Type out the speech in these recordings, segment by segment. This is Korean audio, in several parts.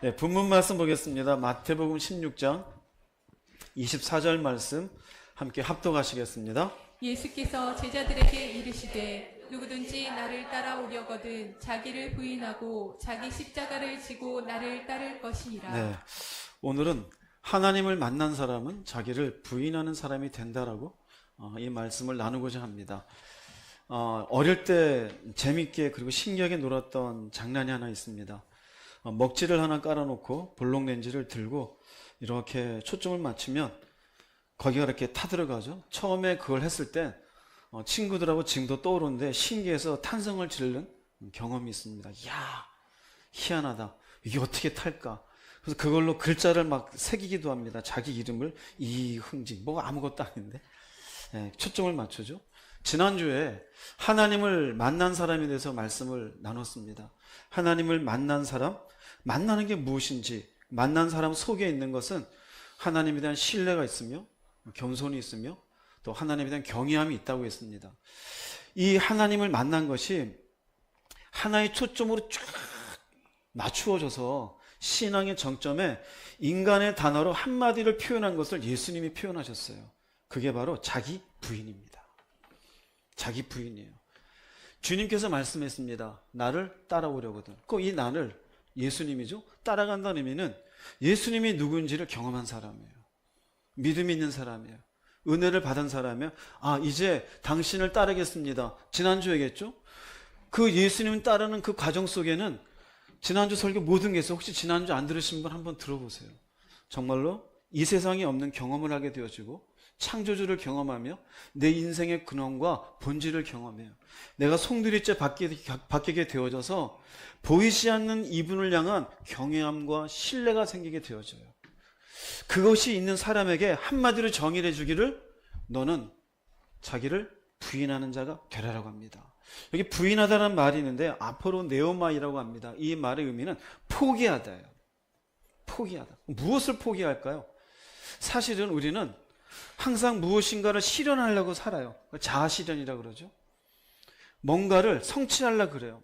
네, 본문 말씀 보겠습니다. 마태복음 16장 24절 말씀 함께 합독하시겠습니다. 예수께서 제자들에게 이르시되 누구든지 나를 따라오려거든 자기를 부인하고 자기 십자가를 지고 나를 따를 것이니라. 네, 오늘은 하나님을 만난 사람은 자기를 부인하는 사람이 된다라고 이 말씀을 나누고자 합니다. 어릴 때 재밌게 그리고 신기하게 놀았던 장난이 하나 있습니다. 먹지를 하나 깔아놓고 볼록렌지를 들고 이렇게 초점을 맞추면 거기가 이렇게 타들어가죠. 처음에 그걸 했을 때 친구들하고 지금도 떠오르는데 신기해서 탄성을 지르는 경험이 있습니다. 이야, 희한하다. 이게 어떻게 탈까? 그래서 그걸로 글자를 막 새기기도 합니다. 자기 이름을 이흥진, 뭐 아무것도 아닌데 초점을 맞추죠. 지난주에 하나님을 만난 사람에 대해서 말씀을 나눴습니다. 하나님을 만난 사람, 만나는 게 무엇인지, 만난 사람 속에 있는 것은 하나님에 대한 신뢰가 있으며 겸손이 있으며 또 하나님에 대한 경외함이 있다고 했습니다. 이 하나님을 만난 것이 하나의 초점으로 쫙 맞추어져서 신앙의 정점에 인간의 단어로 한마디를 표현한 것을 예수님이 표현하셨어요. 그게 바로 자기 부인입니다. 자기 부인이에요. 주님께서 말씀했습니다. 나를 따라오려거든. 꼭 이 나를 예수님이죠. 따라간다는 의미는 예수님이 누구인지를 경험한 사람이에요. 믿음이 있는 사람이에요. 은혜를 받은 사람이에요. 아, 이제 당신을 따르겠습니다. 지난주 얘기했죠. 그 예수님을 따르는 그 과정 속에는 지난주 설교 모든 게 있어요. 혹시 지난주 안 들으신 분 한번 들어보세요. 정말로 이 세상에 없는 경험을 하게 되어지고 창조주를 경험하며 내 인생의 근원과 본질을 경험해요. 내가 송두리째 바뀌게 되어져서 보이지 않는 이분을 향한 경외함과 신뢰가 생기게 되어져요. 그것이 있는 사람에게 한마디로 정의를 해주기를 너는 자기를 부인하는 자가 되라라고 합니다. 여기 부인하다는 말이 있는데 앞으로 네오마이라고 합니다. 이 말의 의미는 포기하다예요. 포기하다. 무엇을 포기할까요? 사실은 우리는 항상 무엇인가를 실현하려고 살아요. 자아실현이라고 그러죠. 뭔가를 성취하려고 그래요.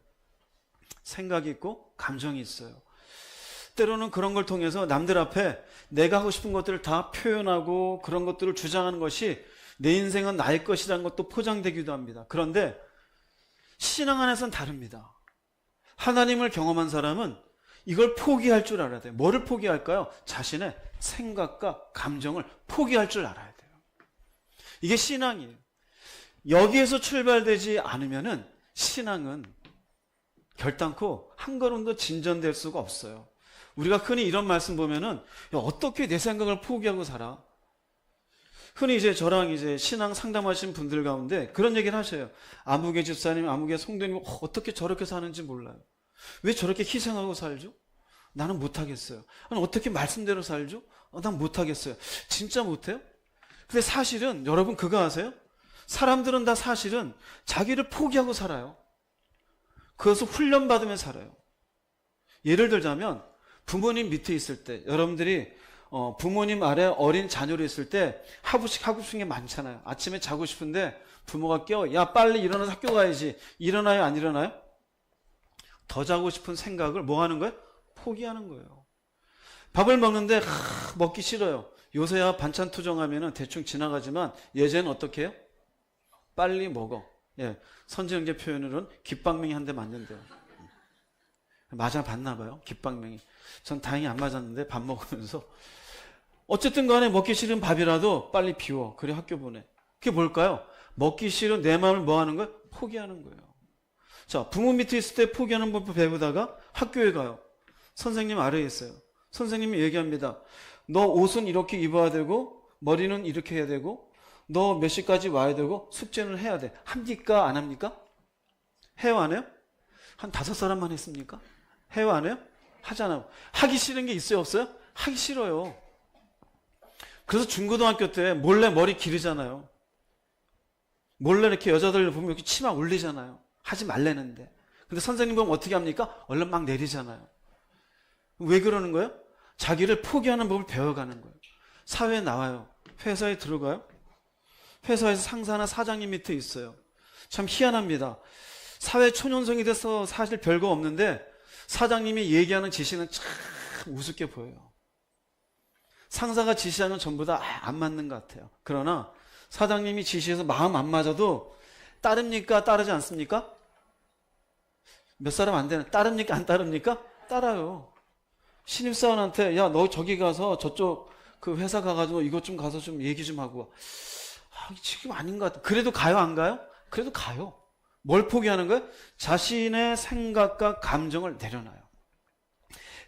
생각이 있고 감정이 있어요. 때로는 그런 걸 통해서 남들 앞에 내가 하고 싶은 것들을 다 표현하고 그런 것들을 주장하는 것이 내 인생은 나의 것이라는 것도 포장되기도 합니다. 그런데 신앙 안에서는 다릅니다. 하나님을 경험한 사람은 이걸 포기할 줄 알아야 돼요. 뭐를 포기할까요? 자신의 생각과 감정을 포기할 줄 알아야 돼요. 이게 신앙이에요. 여기에서 출발되지 않으면은 신앙은 결단코 한 걸음도 진전될 수가 없어요. 우리가 흔히 이런 말씀 보면은 야, 어떻게 내 생각을 포기하고 살아? 흔히 이제 저랑 이제 신앙 상담하신 분들 가운데 그런 얘기를 하셔요. 아무개 집사님, 아무개 성도님 어떻게 저렇게 사는지 몰라요. 왜 저렇게 희생하고 살죠? 나는 못하겠어요. 아니, 어떻게 말씀대로 살죠? 난 못하겠어요. 진짜 못해요? 근데 사실은 여러분 그거 아세요? 사람들은 다 사실은 자기를 포기하고 살아요. 그것을 훈련받으며 살아요. 예를 들자면 부모님 밑에 있을 때 여러분들이 부모님 아래 어린 자녀로 있을 때 하고 싶은 게 많잖아요. 아침에 자고 싶은데 부모가 깨워 야 빨리 일어나서 학교 가야지. 일어나요 안 일어나요? 더 자고 싶은 생각을 뭐 하는 거예요? 포기하는 거예요. 밥을 먹는데 먹기 싫어요. 요새야 반찬 투정하면 대충 지나가지만 예전엔 어떻게 해요? 빨리 먹어. 예, 선지형제 표현으로는 깃방맹이 한 대 맞는데요. 맞아 봤나 봐요. 깃방맹이. 전 다행히 안 맞았는데 밥 먹으면서 어쨌든 간에 먹기 싫은 밥이라도 빨리 비워. 그래 학교 보내. 그게 뭘까요? 먹기 싫은 내 마음을 뭐 하는 거예요? 포기하는 거예요. 자, 부모 밑에 있을 때 포기하는 법을 배우다가 학교에 가요. 선생님 아래에 있어요. 선생님이 얘기합니다. 너 옷은 이렇게 입어야 되고 머리는 이렇게 해야 되고 너 몇 시까지 와야 되고 숙제는 해야 돼. 합니까? 안 합니까? 해요 안 해요? 한 5사람만 했습니까? 해요 안 해요? 하잖아요. 하기 싫은 게 있어요 없어요? 하기 싫어요. 그래서 중고등학교 때 몰래 머리 기르잖아요. 몰래 이렇게 여자들 보면 이렇게 치마 올리잖아요. 하지 말라는데. 근데 선생님 보면 어떻게 합니까? 얼른 막 내리잖아요. 왜 그러는 거예요? 자기를 포기하는 법을 배워가는 거예요. 사회에 나와요. 회사에 들어가요. 회사에서 상사나 사장님 밑에 있어요. 참 희한합니다. 사회 초년생이 돼서 사실 별거 없는데 사장님이 얘기하는 지시는 참 참 우습게 보여요. 상사가 지시하는 건 전부 다 안 맞는 것 같아요. 그러나 사장님이 지시해서 마음 안 맞아도 따릅니까? 따르지 않습니까? 몇 사람 안 되는, 따릅니까? 안 따릅니까? 따라요. 신입사원한테 야, 너 저기 가서 저쪽 그 회사 가가지고 이것 좀 가서 좀 얘기 좀 하고 와. 지금 아닌 것 같아. 그래도 가요? 안 가요? 그래도 가요. 뭘 포기하는 거예요? 자신의 생각과 감정을 내려놔요.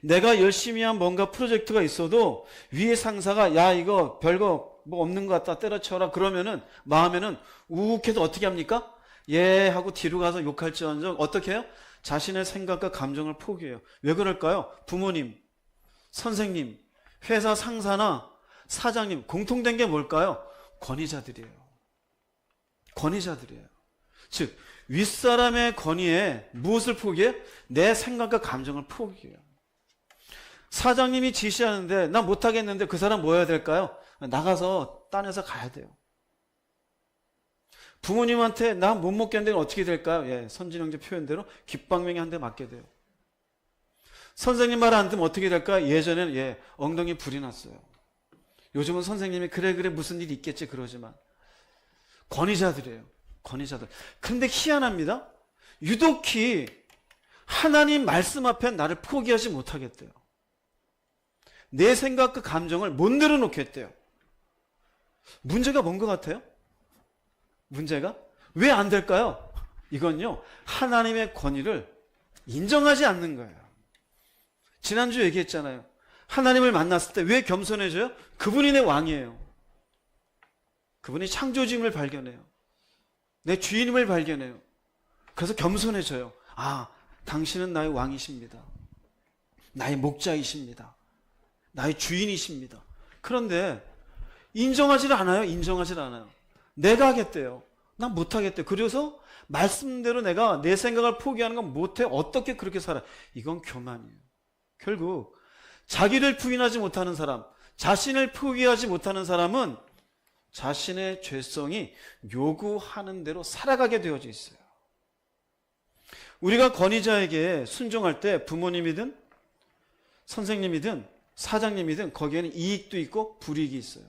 내가 열심히 한 뭔가 프로젝트가 있어도 위에 상사가 야, 이거 별거 뭐 없는 것 같다 때려쳐라 그러면은 마음에는 우욱해도 어떻게 합니까? 예 하고 뒤로 가서 욕할지언정 어떻게 해요? 자신의 생각과 감정을 포기해요. 왜 그럴까요? 부모님, 선생님, 회사 상사나 사장님 공통된 게 뭘까요? 권위자들이에요. 권위자들이에요. 즉 윗사람의 권위에 무엇을 포기해요? 내 생각과 감정을 포기해요. 사장님이 지시하는데 나 못하겠는데 그 사람 뭐 해야 될까요? 나가서 딴 회사 가야 돼요. 부모님한테 나 못 먹겠는데 어떻게 될까요? 예, 선진영제 표현대로 귓방명이 한 대 맞게 돼요. 선생님 말 안 듣으면 어떻게 될까요? 예전에는 예, 엉덩이 불이 났어요. 요즘은 선생님이 그래 무슨 일이 있겠지 그러지만 권위자들이에요. 권위자들. 근데 희한합니다. 유독히 하나님 말씀 앞에 나를 포기하지 못하겠대요. 내 생각과 감정을 못 내려놓겠대요. 문제가 뭔 것 같아요? 문제가? 왜 안 될까요? 이건요, 하나님의 권위를 인정하지 않는 거예요. 지난주 얘기했잖아요. 하나님을 만났을 때 왜 겸손해져요? 그분이 내 왕이에요. 그분이 창조주임을 발견해요. 내 주인임을 발견해요. 그래서 겸손해져요. 아, 당신은 나의 왕이십니다. 나의 목자이십니다. 나의 주인이십니다. 그런데 인정하지 않아요. 인정하지 않아요. 내가 하겠대요. 난 못하겠대요. 그래서 말씀대로 내가 내 생각을 포기하는 건 못해. 어떻게 그렇게 살아? 이건 교만이에요. 결국 자기를 부인하지 못하는 사람, 자신을 포기하지 못하는 사람은 자신의 죄성이 요구하는 대로 살아가게 되어져 있어요. 우리가 권위자에게 순종할 때 부모님이든 선생님이든 사장님이든 거기에는 이익도 있고 불이익이 있어요.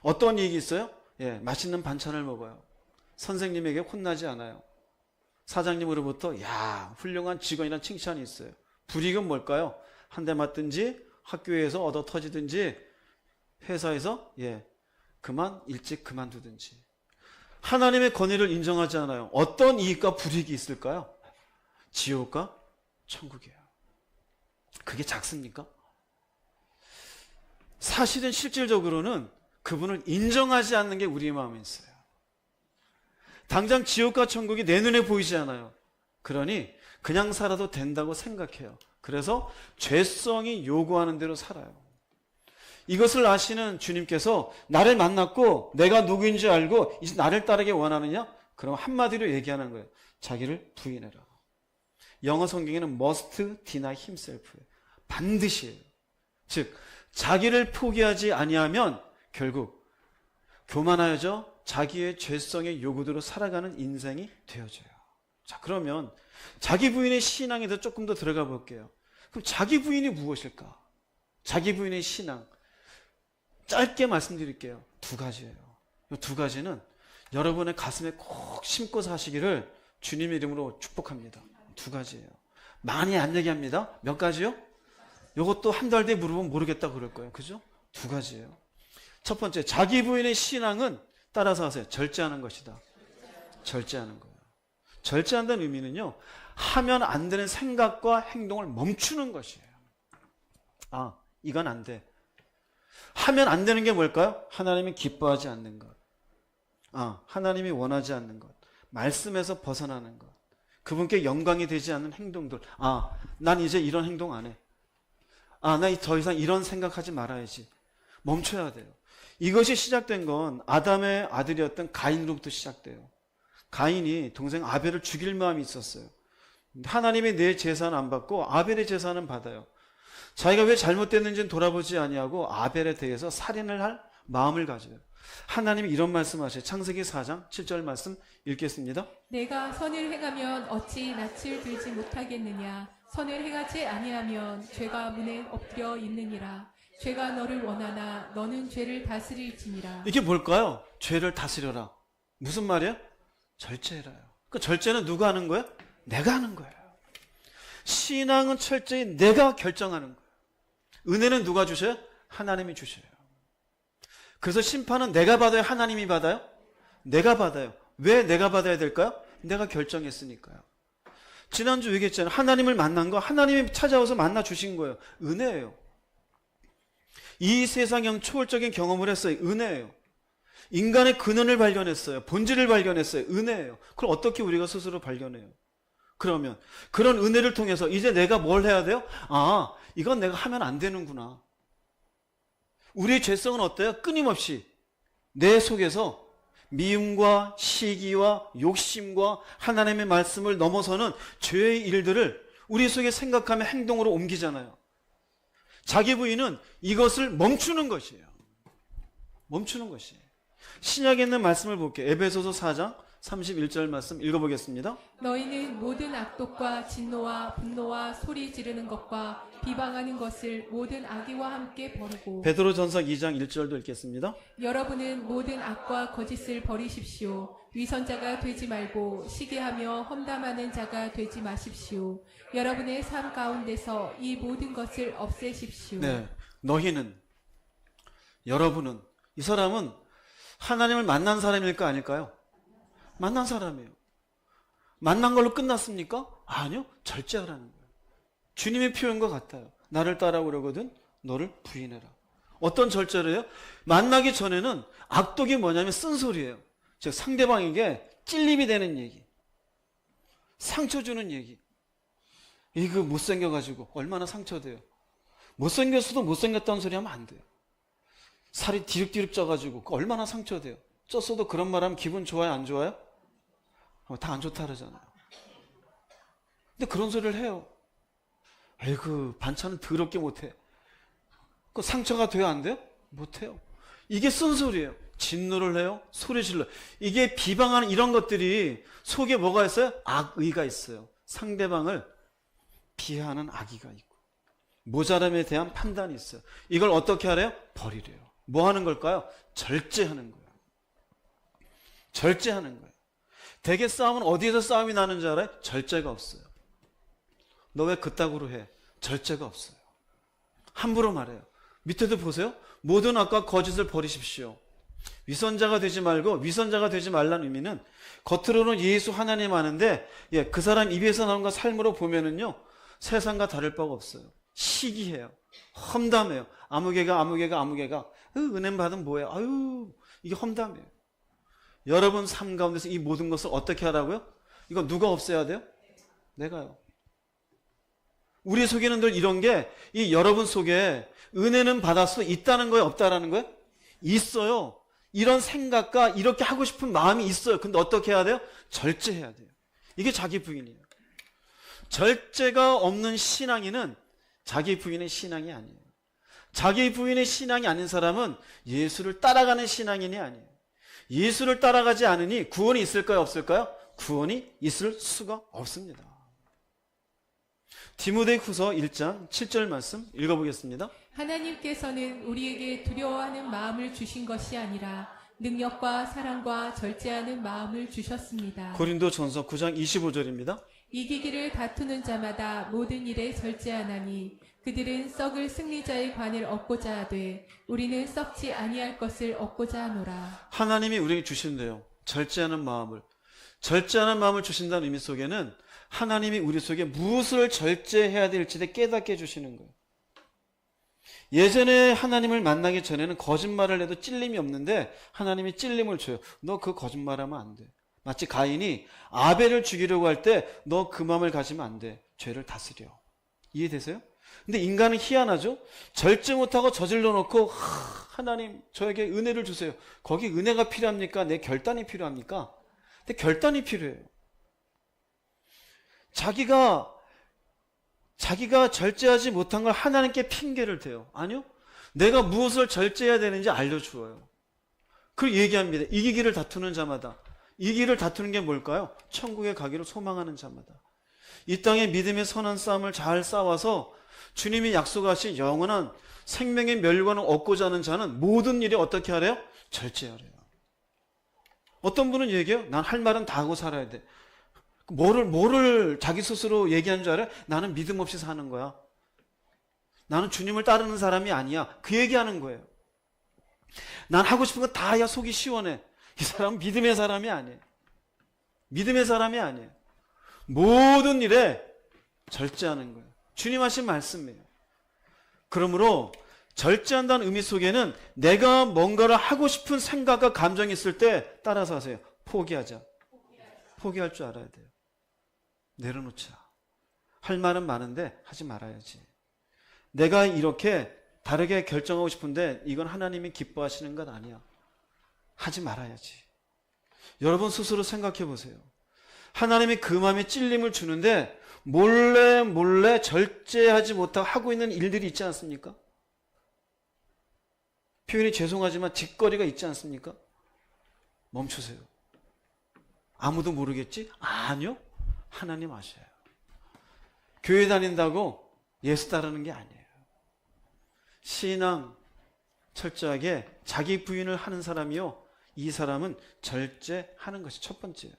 어떤 이익이 있어요? 예, 맛있는 반찬을 먹어요. 선생님에게 혼나지 않아요. 사장님으로부터 야, 훌륭한 직원이라는 칭찬이 있어요. 불이익은 뭘까요? 한 대 맞든지 학교에서 얻어 터지든지 회사에서 예, 일찍 그만두든지. 하나님의 권위를 인정하지 않아요. 어떤 이익과 불이익이 있을까요? 지옥과 천국이에요. 그게 작습니까? 사실은 실질적으로는 그분을 인정하지 않는 게 우리의 마음에 있어요. 당장 지옥과 천국이 내 눈에 보이지 않아요. 그러니 그냥 살아도 된다고 생각해요. 그래서 죄성이 요구하는 대로 살아요. 이것을 아시는 주님께서 나를 만났고 내가 누구인지 알고 이제 나를 따르기 원하느냐? 그럼 한마디로 얘기하는 거예요. 자기를 부인해라. 영어 성경에는 must deny himself예요. 반드시예요. 즉 자기를 포기하지 아니하면 결국 교만하여져 자기의 죄성의 요구대로 살아가는 인생이 되어져요. 자, 그러면 자기 부인의 신앙에 대해서 조금 더 들어가 볼게요. 그럼 자기 부인이 무엇일까? 자기 부인의 신앙. 짧게 말씀드릴게요. 두 가지예요. 이 두 가지는 여러분의 가슴에 꼭 심고 사시기를 주님의 이름으로 축복합니다. 두 가지예요. 많이 안 얘기합니다. 몇 가지요? 이것도 한 달 뒤에 물어보면 모르겠다 그럴 거예요. 그죠? 두 가지예요. 첫 번째, 자기 부인의 신앙은 따라서 하세요. 절제하는 것이다. 절제하는 거예요. 절제한다는 의미는요, 하면 안 되는 생각과 행동을 멈추는 것이에요. 아, 이건 안 돼. 하면 안 되는 게 뭘까요? 하나님이 기뻐하지 않는 것. 아, 하나님이 원하지 않는 것. 말씀에서 벗어나는 것. 그분께 영광이 되지 않는 행동들. 아, 난 이제 이런 행동 안 해. 아, 나 더 이상 이런 생각하지 말아야지. 멈춰야 돼요. 이것이 시작된 건 아담의 아들이었던 가인으로부터 시작돼요. 가인이 동생 아벨을 죽일 마음이 있었어요. 하나님이 내 제사는 안 받고 아벨의 제사는 받아요. 자기가 왜 잘못됐는지는 돌아보지 아니하고 아벨에 대해서 살인을 할 마음을 가져요. 하나님이 이런 말씀하셔요. 창세기 4장 7절 말씀 읽겠습니다. 내가 선을 행하면 어찌 낯을 들지 못하겠느냐. 선을 행하지 아니하면 죄가 문에 엎드려 있느니라. 죄가 너를 원하나 너는 죄를 다스릴지니라. 이게 뭘까요? 죄를 다스려라. 무슨 말이야? 절제해라요. 그 절제는 누가 하는 거야? 내가 하는 거예요. 신앙은 철저히 내가 결정하는 거예요. 은혜는 누가 주셔요? 하나님이 주셔요. 그래서 심판은 내가 받아요? 하나님이 받아요? 내가 받아요. 왜 내가 받아야 될까요? 내가 결정했으니까요. 지난주 얘기했잖아요. 하나님을 만난 거 하나님이 찾아와서 만나 주신 거예요. 은혜예요. 이 세상형 초월적인 경험을 했어요. 은혜예요. 인간의 근원을 발견했어요. 본질을 발견했어요. 은혜예요. 그걸 어떻게 우리가 스스로 발견해요? 그러면 그런 은혜를 통해서 이제 내가 뭘 해야 돼요? 아, 이건 내가 하면 안 되는구나. 우리의 죄성은 어때요? 끊임없이 내 속에서 미움과 시기와 욕심과 하나님의 말씀을 넘어서는 죄의 일들을 우리 속에 생각하며 행동으로 옮기잖아요. 자기 부인은 이것을 멈추는 것이에요. 멈추는 것이에요. 신약에 있는 말씀을 볼게요. 에베소서 4장 31절 말씀 읽어보겠습니다. 너희는 모든 악독과 진노와 분노와 소리 지르는 것과 비방하는 것을 모든 악의와 함께 버리고 베드로전서 2장 1절도 읽겠습니다. 여러분은 모든 악과 거짓을 버리십시오. 위선자가 되지 말고 시기하며 험담하는 자가 되지 마십시오. 여러분의 삶 가운데서 이 모든 것을 없애십시오. 네, 너희는, 여러분은, 이 사람은 하나님을 만난 사람일까 아닐까요? 만난 사람이에요. 만난 걸로 끝났습니까? 아니요. 절제하라는 거예요. 주님의 표현과 같아요. 나를 따라오려거든 너를 부인해라. 어떤 절제를 해요? 만나기 전에는 악독이 뭐냐면 쓴소리예요. 즉 상대방에게 찔림이 되는 얘기, 상처 주는 얘기. 이거 못생겨가지고 얼마나 상처돼요. 못생겼어도 못생겼다는 소리 하면 안 돼요. 살이 디륵디륵 쪄가지고 얼마나 상처돼요. 쪘어도 그런 말 하면 기분 좋아요, 안 좋아요? 다 안 좋다 그러잖아요. 근데 그런 소리를 해요. 아이고, 반찬은 더럽게 못해. 그 상처가 돼요, 안 돼요? 못해요. 이게 쓴소리예요. 진노를 해요, 소리 질러. 이게 비방하는 이런 것들이 속에 뭐가 있어요? 악의가 있어요. 상대방을 비하하는 악의가 있고, 모자람에 대한 판단이 있어요. 이걸 어떻게 하래요? 버리래요. 뭐 하는 걸까요? 절제하는 거예요. 절제하는 거예요. 대개 싸움은 어디에서 싸움이 나는 줄 알아요? 절제가 없어요. 너 왜 그따구로 해? 절제가 없어요. 함부로 말해요. 밑에도 보세요. 모든 악과 거짓을 버리십시오. 위선자가 되지 말고, 위선자가 되지 말라는 의미는 겉으로는 예수 하나님 아는데 그 사람 입에서 나오는 거 삶으로 보면은요 세상과 다를 바가 없어요. 시기해요. 험담해요. 아무개가 은혜 받으면 뭐예요? 아유, 이게 험담이에요. 여러분 삶 가운데서 이 모든 것을 어떻게 하라고요? 이거 누가 없애야 돼요? 내가요. 우리 속에는 늘 이런 게, 이 여러분 속에 은혜는 받을 수 있다는 거예요? 없다라는 거예요? 있어요. 이런 생각과 이렇게 하고 싶은 마음이 있어요. 근데 어떻게 해야 돼요? 절제해야 돼요. 이게 자기 부인이에요. 절제가 없는 신앙인은 자기 부인의 신앙이 아니에요. 자기 부인의 신앙이 아닌 사람은 예수를 따라가는 신앙인이 아니에요. 예수를 따라가지 않으니 구원이 있을까요? 없을까요? 구원이 있을 수가 없습니다. 디모데후서 1장 7절 말씀 읽어보겠습니다. 하나님께서는 우리에게 두려워하는 마음을 주신 것이 아니라 능력과 사랑과 절제하는 마음을 주셨습니다. 고린도전서 9장 25절입니다. 이기기를 다투는 자마다 모든 일에 절제하나니 그들은 썩을 승리자의 관을 얻고자 하되 우리는 썩지 아니할 것을 얻고자 하노라. 하나님이 우리에게 주신대요. 절제하는 마음을 주신다는 의미 속에는 하나님이 우리 속에 무엇을 절제해야 될지를 깨닫게 해주시는 거예요. 예전에 하나님을 만나기 전에는 거짓말을 해도 찔림이 없는데 하나님이 찔림을 줘요. 너 그 거짓말하면 안 돼. 마치 가인이 아벨을 죽이려고 할 때 너 그 마음을 가지면 안 돼. 죄를 다스려. 이해되세요? 근데 인간은 희한하죠? 절제 못하고 저질러 놓고 하나님 저에게 은혜를 주세요. 거기 은혜가 필요합니까? 내 결단이 필요합니까? 근데 결단이 필요해요. 자기가 절제하지 못한 걸 하나님께 핑계를 대요. 아니요. 내가 무엇을 절제해야 되는지 알려주어요. 그리고 얘기합니다. 이기기를 다투는 자마다. 이기기를 다투는 게 뭘까요? 천국에 가기를 소망하는 자마다. 이 땅의 믿음의 선한 싸움을 잘 싸워서 주님이 약속하신 영원한 생명의 멸관을 얻고자 하는 자는 모든 일에 어떻게 하래요? 절제하래요. 어떤 분은 얘기해요. 난 할 말은 다 하고 살아야 돼. 뭐를 자기 스스로 얘기하는 줄 알아요? 나는 믿음 없이 사는 거야. 나는 주님을 따르는 사람이 아니야. 그 얘기하는 거예요. 난 하고 싶은 거 다 해야 속이 시원해. 이 사람은 믿음의 사람이 아니에요. 믿음의 사람이 아니에요. 모든 일에 절제하는 거예요. 주님 하신 말씀이에요. 그러므로 절제한다는 의미 속에는 내가 뭔가를 하고 싶은 생각과 감정이 있을 때 따라서 하세요. 포기하자. 포기할 줄 알아야 돼요. 내려놓자. 할 말은 많은데 하지 말아야지. 내가 이렇게 다르게 결정하고 싶은데 이건 하나님이 기뻐하시는 것 아니야. 하지 말아야지. 여러분 스스로 생각해 보세요. 하나님이 그 마음에 찔림을 주는데 몰래 절제하지 못하고 하고 있는 일들이 있지 않습니까? 표현이 죄송하지만 뒷거리가 있지 않습니까? 멈추세요. 아무도 모르겠지? 아니요. 하나님 아셔요. 교회 다닌다고 예수 따르는 게 아니에요. 신앙 철저하게 자기 부인을 하는 사람이요. 이 사람은 절제하는 것이 첫 번째예요.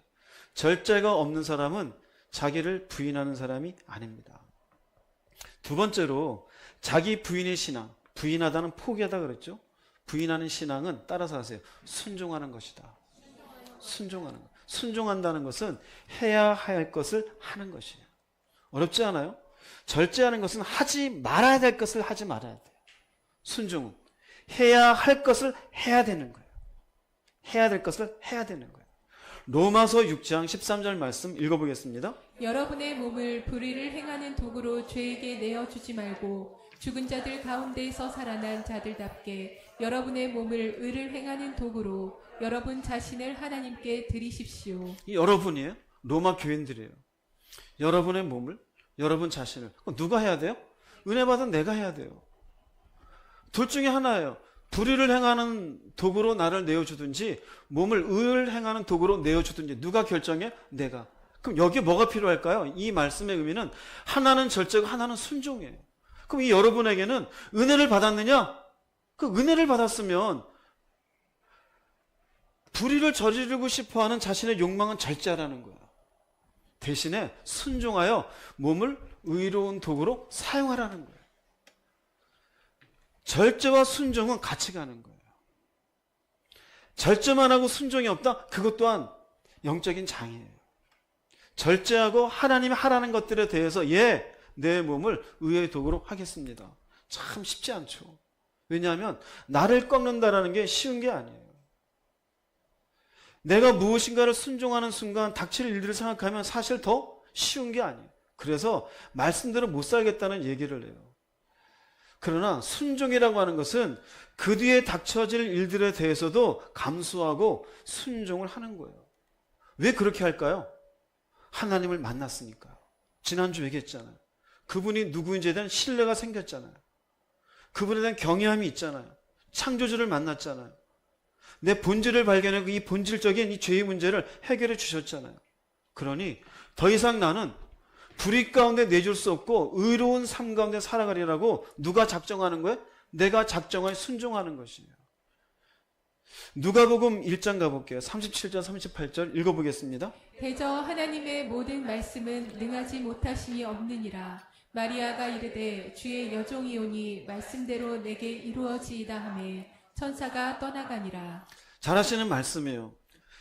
절제가 없는 사람은 자기를 부인하는 사람이 아닙니다. 두 번째로 자기 부인의 신앙, 부인하다는 포기하다 그랬죠. 부인하는 신앙은 따라서 하세요. 순종하는 것이다. 순종하는 것. 순종한다는 것은 해야 할 것을 하는 것이에요. 어렵지 않아요? 절제하는 것은 하지 말아야 될 것을 하지 말아야 돼요. 순종은 해야 할 것을 해야 되는 거예요. 해야 될 것을 해야 되는 거예요. 로마서 6장 13절 말씀 읽어보겠습니다. 여러분의 몸을 불의를 행하는 도구로 죄에게 내어주지 말고 죽은 자들 가운데에서 살아난 자들답게 여러분의 몸을 의를 행하는 도구로 여러분 자신을 하나님께 드리십시오. 이 여러분이에요. 로마 교인들이에요. 여러분의 몸을, 여러분 자신을. 누가 해야 돼요? 은혜 받은 내가 해야 돼요. 둘 중에 하나예요. 불의를 행하는 도구로 나를 내어주든지 몸을 의를 행하는 도구로 내어주든지 누가 결정해? 내가. 그럼 여기에 뭐가 필요할까요? 이 말씀의 의미는 하나는 절제고 하나는 순종이에요. 그럼 이 여러분에게는 은혜를 받았느냐? 그 은혜를 받았으면 불의를 저지르고 싶어하는 자신의 욕망은 절제하라는 거야. 대신에 순종하여 몸을 의로운 도구로 사용하라는 거예요. 절제와 순종은 같이 가는 거예요. 절제만 하고 순종이 없다? 그것 또한 영적인 장애예요. 절제하고 하나님이 하라는 것들에 대해서 내 몸을 의의 도구로 하겠습니다. 참 쉽지 않죠. 왜냐하면 나를 꺾는다라는 게 쉬운 게 아니에요. 내가 무엇인가를 순종하는 순간 닥칠 일들을 생각하면 사실 더 쉬운 게 아니에요. 그래서 말씀대로 못 살겠다는 얘기를 해요. 그러나 순종이라고 하는 것은 그 뒤에 닥쳐질 일들에 대해서도 감수하고 순종을 하는 거예요. 왜 그렇게 할까요? 하나님을 만났으니까요. 지난주 얘기했잖아요. 그분이 누구인지에 대한 신뢰가 생겼잖아요. 그분에 대한 경외함이 있잖아요. 창조주를 만났잖아요. 내 본질을 발견하고 이 본질적인 이 죄의 문제를 해결해 주셨잖아요. 그러니 더 이상 나는 불의 가운데 내줄 수 없고 의로운 삶 가운데 살아가리라고 누가 작정하는 거예요? 내가 작정하여 순종하는 것이에요. 누가복음 1장 가볼게요. 37절 38절 읽어보겠습니다. 대저 하나님의 모든 말씀은 능하지 못하심이 없느니라. 마리아가 이르되 주의 여종이오니 말씀대로 내게 이루어지이다 하매 천사가 떠나가니라. 잘하시는 말씀이에요.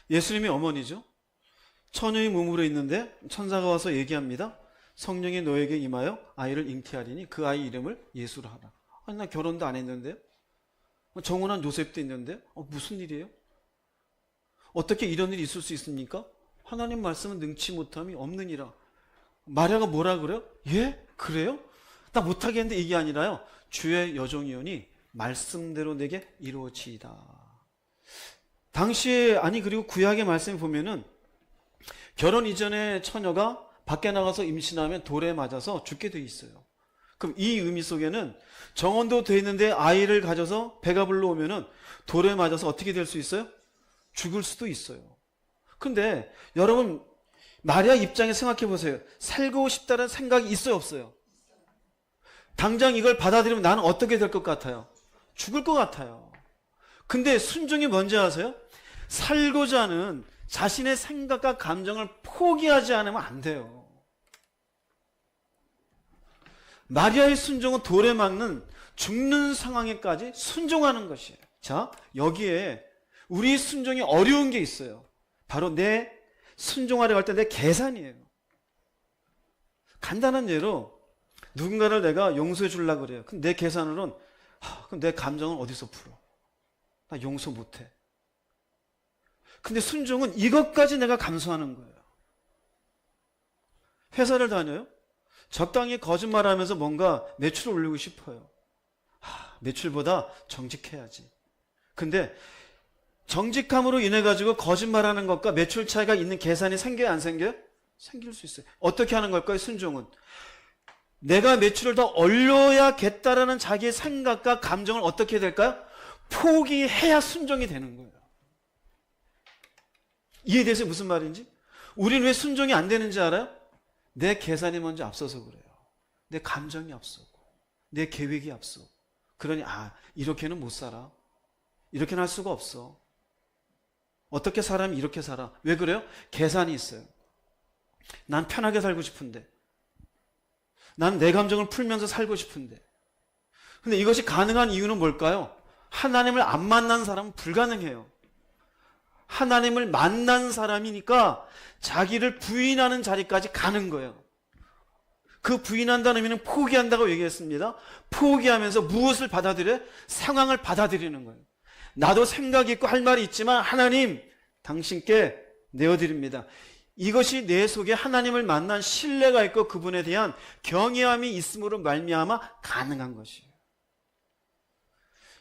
예수님이 어머니죠. 처녀의 몸으로 있는데 천사가 와서 얘기합니다. 성령이 너에게 임하여 아이를 잉태하리니 그 아이 이름을 예수라 하라. 아니 나 결혼도 안 했는데요. 정혼한 요셉도 있는데 무슨 일이에요? 어떻게 이런 일이 있을 수 있습니까? 하나님 말씀은 능치 못함이 없느니라. 마리아가 뭐라 그래요? 예? 그래요? 나 못하겠는데 이게 아니라요. 주의 여종이오니 말씀대로 내게 이루어지이다. 당시에 그리고 구약의 말씀을 보면은 결혼 이전에 처녀가 밖에 나가서 임신하면 돌에 맞아서 죽게 돼 있어요. 그럼 이 의미 속에는 정혼도 돼 있는데 아이를 가져서 배가 불러오면은 돌에 맞아서 어떻게 될 수 있어요? 죽을 수도 있어요. 근데 여러분 마리아 입장에 생각해 보세요. 살고 싶다는 생각이 있어요, 없어요? 당장 이걸 받아들이면 나는 어떻게 될 것 같아요? 죽을 것 같아요. 근데 순종이 뭔지 아세요? 살고자 하는 자신의 생각과 감정을 포기하지 않으면 안 돼요. 마리아의 순종은 돌에 맞는 죽는 상황에까지 순종하는 것이에요. 자, 여기에 우리 순종이 어려운 게 있어요. 바로 내 순종하려고 할 때 내 계산이에요. 간단한 예로 누군가를 내가 용서해 주려고 그래요. 그럼 내 계산으로는 그럼 내 감정은 어디서 풀어? 나 용서 못해. 근데 순종은 이것까지 내가 감수하는 거예요. 회사를 다녀요? 적당히 거짓말하면서 뭔가 매출을 올리고 싶어요. 매출보다 정직해야지. 근데 정직함으로 인해 가지고 거짓말하는 것과 매출 차이가 있는 계산이 생겨요, 안 생겨요? 생길 수 있어요. 어떻게 하는 걸까요, 순종은? 내가 매출을 더 올려야겠다라는 자기의 생각과 감정을 어떻게 해야 될까요? 포기해야 순종이 되는 거예요. 이해돼서 무슨 말인지? 우리는 왜 순종이 안 되는지 알아요? 내 계산이 먼저 앞서서 그래요. 내 감정이 앞서고 내 계획이 앞서고. 그러니 이렇게는 못 살아. 이렇게는 할 수가 없어. 어떻게 사람이 이렇게 살아? 왜 그래요? 계산이 있어요. 난 편하게 살고 싶은데, 난 내 감정을 풀면서 살고 싶은데. 근데 이것이 가능한 이유는 뭘까요? 하나님을 안 만난 사람은 불가능해요. 하나님을 만난 사람이니까 자기를 부인하는 자리까지 가는 거예요. 그 부인한다는 의미는 포기한다고 얘기했습니다. 포기하면서 무엇을 받아들여요? 상황을 받아들이는 거예요. 나도 생각이 있고 할 말이 있지만 하나님, 당신께 내어드립니다. 이것이 내 속에 하나님을 만난 신뢰가 있고 그분에 대한 경외함이 있음으로 말미암아 가능한 것이에요.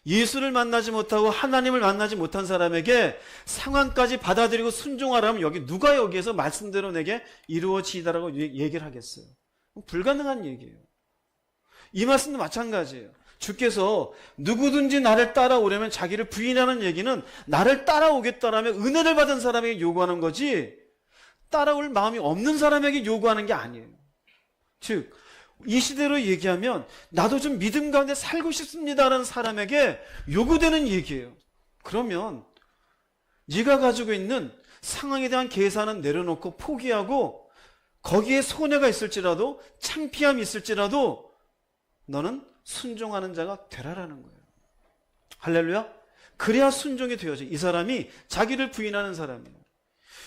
예수를 만나지 못하고 하나님을 만나지 못한 사람에게 상황까지 받아들이고 순종하라면 누가 여기에서 말씀대로 내게 이루어지다라고 얘기를 하겠어요? 불가능한 얘기예요. 이 말씀도 마찬가지예요. 주께서 누구든지 나를 따라오려면 자기를 부인하는 얘기는 나를 따라오겠다라면 은혜를 받은 사람에게 요구하는 거지 따라올 마음이 없는 사람에게 요구하는 게 아니에요. 즉, 이 시대로 얘기하면 나도 좀 믿음 가운데 살고 싶습니다라는 사람에게 요구되는 얘기예요. 그러면 네가 가지고 있는 상황에 대한 계산은 내려놓고 포기하고 거기에 손해가 있을지라도 창피함이 있을지라도 너는 순종하는 자가 되라라는 거예요. 할렐루야. 그래야 순종이 되어져. 이 사람이 자기를 부인하는 사람이에요.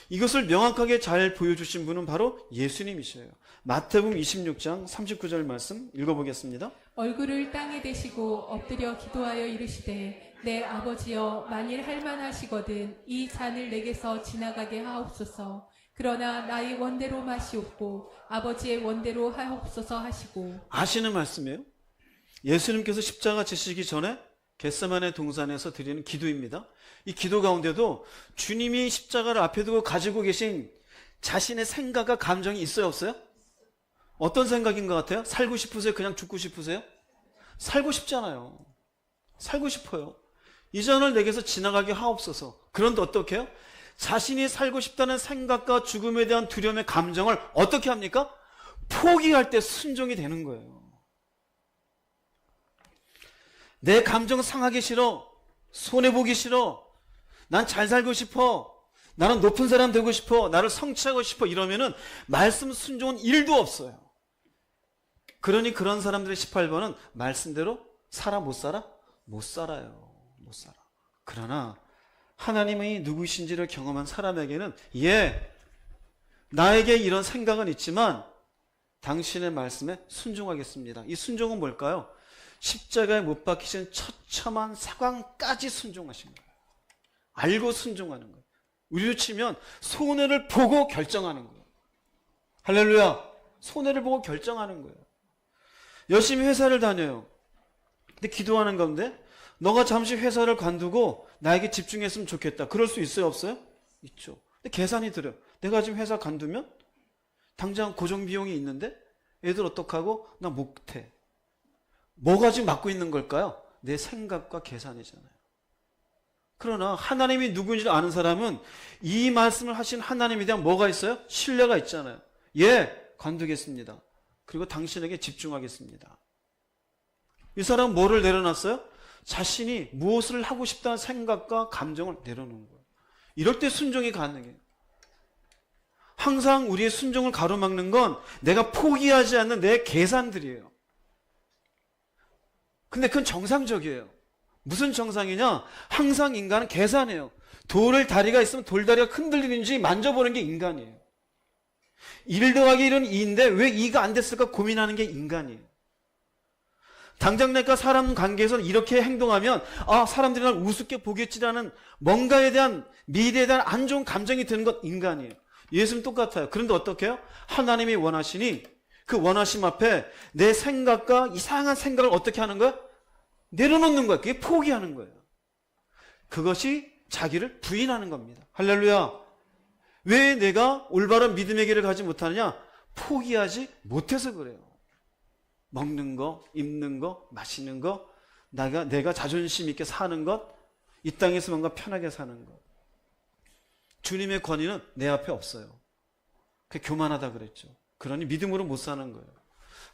이것을 명확하게 잘 보여주신 분은 바로 예수님이셔요. 마태복음 26장 39절 말씀 읽어보겠습니다. 얼굴을 땅에 대시고 엎드려 기도하여 이르시되 내 아버지여 만일 할만하시거든 이 잔을 내게서 지나가게 하옵소서. 그러나 나의 원대로 마시옵고 아버지의 원대로 하옵소서 하시고. 아시는 말씀이에요. 예수님께서 십자가 지시기 전에 겟세마네 동산에서 드리는 기도입니다. 이 기도 가운데도 주님이 십자가를 앞에 두고 가지고 계신 자신의 생각과 감정이 있어요, 없어요? 어떤 생각인 것 같아요? 살고 싶으세요? 그냥 죽고 싶으세요? 살고 싶잖아요. 살고 싶어요. 이 잔을 내게서 지나가게 하옵소서. 그런데 어떻게 해요? 자신이 살고 싶다는 생각과 죽음에 대한 두려움의 감정을 어떻게 합니까? 포기할 때 순종이 되는 거예요. 내 감정 상하기 싫어. 손해보기 싫어. 난 잘 살고 싶어. 나는 높은 사람 되고 싶어. 나를 성취하고 싶어. 이러면은 말씀 순종은 1도 없어요. 그러니 그런 사람들의 18번은 말씀대로 살아 못 살아? 못 살아요. 못 살아. 그러나 하나님이 누구신지를 경험한 사람에게는 나에게 이런 생각은 있지만 당신의 말씀에 순종하겠습니다. 이 순종은 뭘까요? 십자가에 못 박히신 처참한 상황까지 순종하신 거예요. 알고 순종하는 거예요. 우리로 치면 손해를 보고 결정하는 거예요. 할렐루야. 손해를 보고 결정하는 거예요. 열심히 회사를 다녀요. 근데 기도하는 가운데 너가 잠시 회사를 관두고 나에게 집중했으면 좋겠다. 그럴 수 있어요, 없어요? 있죠. 근데 계산이 들어요. 내가 지금 회사 관두면 당장 고정비용이 있는데 애들 어떡하고? 나 못해. 뭐가 지금 막고 있는 걸까요? 내 생각과 계산이잖아요. 그러나 하나님이 누구인지 아는 사람은 이 말씀을 하신 하나님에 대한 뭐가 있어요? 신뢰가 있잖아요. 예, 관두겠습니다. 그리고 당신에게 집중하겠습니다. 이 사람은 뭐를 내려놨어요? 자신이 무엇을 하고 싶다는 생각과 감정을 내려놓은 거예요. 이럴 때 순종이 가능해요. 항상 우리의 순종을 가로막는 건 내가 포기하지 않는 내 계산들이에요. 근데 그건 정상적이에요. 무슨 정상이냐? 항상 인간은 계산해요. 돌을 다리가 있으면 돌다리가 흔들리는지 만져보는 게 인간이에요. 1 더하기 1은 2인데 왜 2가 안 됐을까 고민하는 게 인간이에요. 당장 내가 사람 관계에서는 이렇게 행동하면 사람들이 날 우습게 보겠지라는 뭔가에 대한 미래에 대한 안 좋은 감정이 드는 것 인간이에요. 예수는 똑같아요. 그런데 어떻게 해요? 하나님이 원하시니 그 원하심 앞에 내 생각과 이상한 생각을 어떻게 하는 거야? 내려놓는 거야. 그게 포기하는 거예요. 그것이 자기를 부인하는 겁니다. 할렐루야. 왜 내가 올바른 믿음의 길을 가지 못하느냐? 포기하지 못해서 그래요. 먹는 거, 입는 거, 마시는 거, 내가 자존심 있게 사는 것, 이 땅에서 뭔가 편하게 사는 것. 주님의 권위는 내 앞에 없어요. 그게 교만하다 그랬죠. 그러니 믿음으로 못 사는 거예요.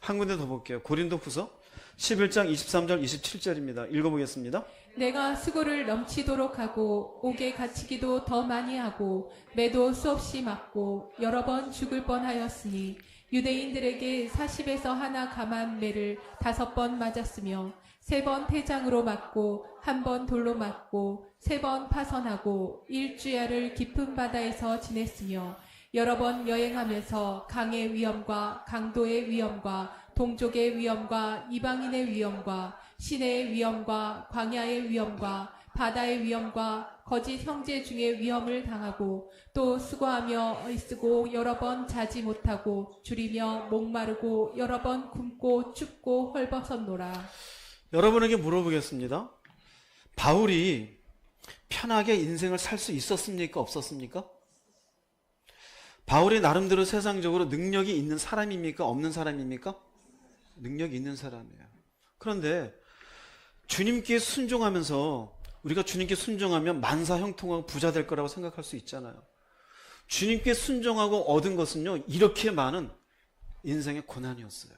한 군데 더 볼게요. 고린도후서 11장 23절 27절입니다. 읽어보겠습니다. 내가 수고를 넘치도록 하고 옥에 갇히기도 더 많이 하고 매도 수없이 맞고 여러 번 죽을 뻔하였으니 유대인들에게 40에서 하나 감한 매를 5번 맞았으며 3번 태장으로 맞고 1번 돌로 맞고 3번 파선하고 일주야를 깊은 바다에서 지냈으며 여러 번 여행하면서 강의 위험과 강도의 위험과 동족의 위험과 이방인의 위험과 시내의 위험과 광야의 위험과 바다의 위험과 거짓 형제 중에 위험을 당하고 또 수고하며 애쓰고 여러 번 자지 못하고 줄이며 목마르고 여러 번 굶고 춥고 헐벗었노라. 여러분에게 물어보겠습니다. 바울이 편하게 인생을 살 수 있었습니까? 없었습니까? 바울이 나름대로 세상적으로 능력이 있는 사람입니까? 없는 사람입니까? 능력이 있는 사람이에요. 그런데 주님께 순종하면서 우리가 주님께 순종하면 만사형통하고 부자 될 거라고 생각할 수 있잖아요. 주님께 순종하고 얻은 것은요, 이렇게 많은 인생의 고난이었어요.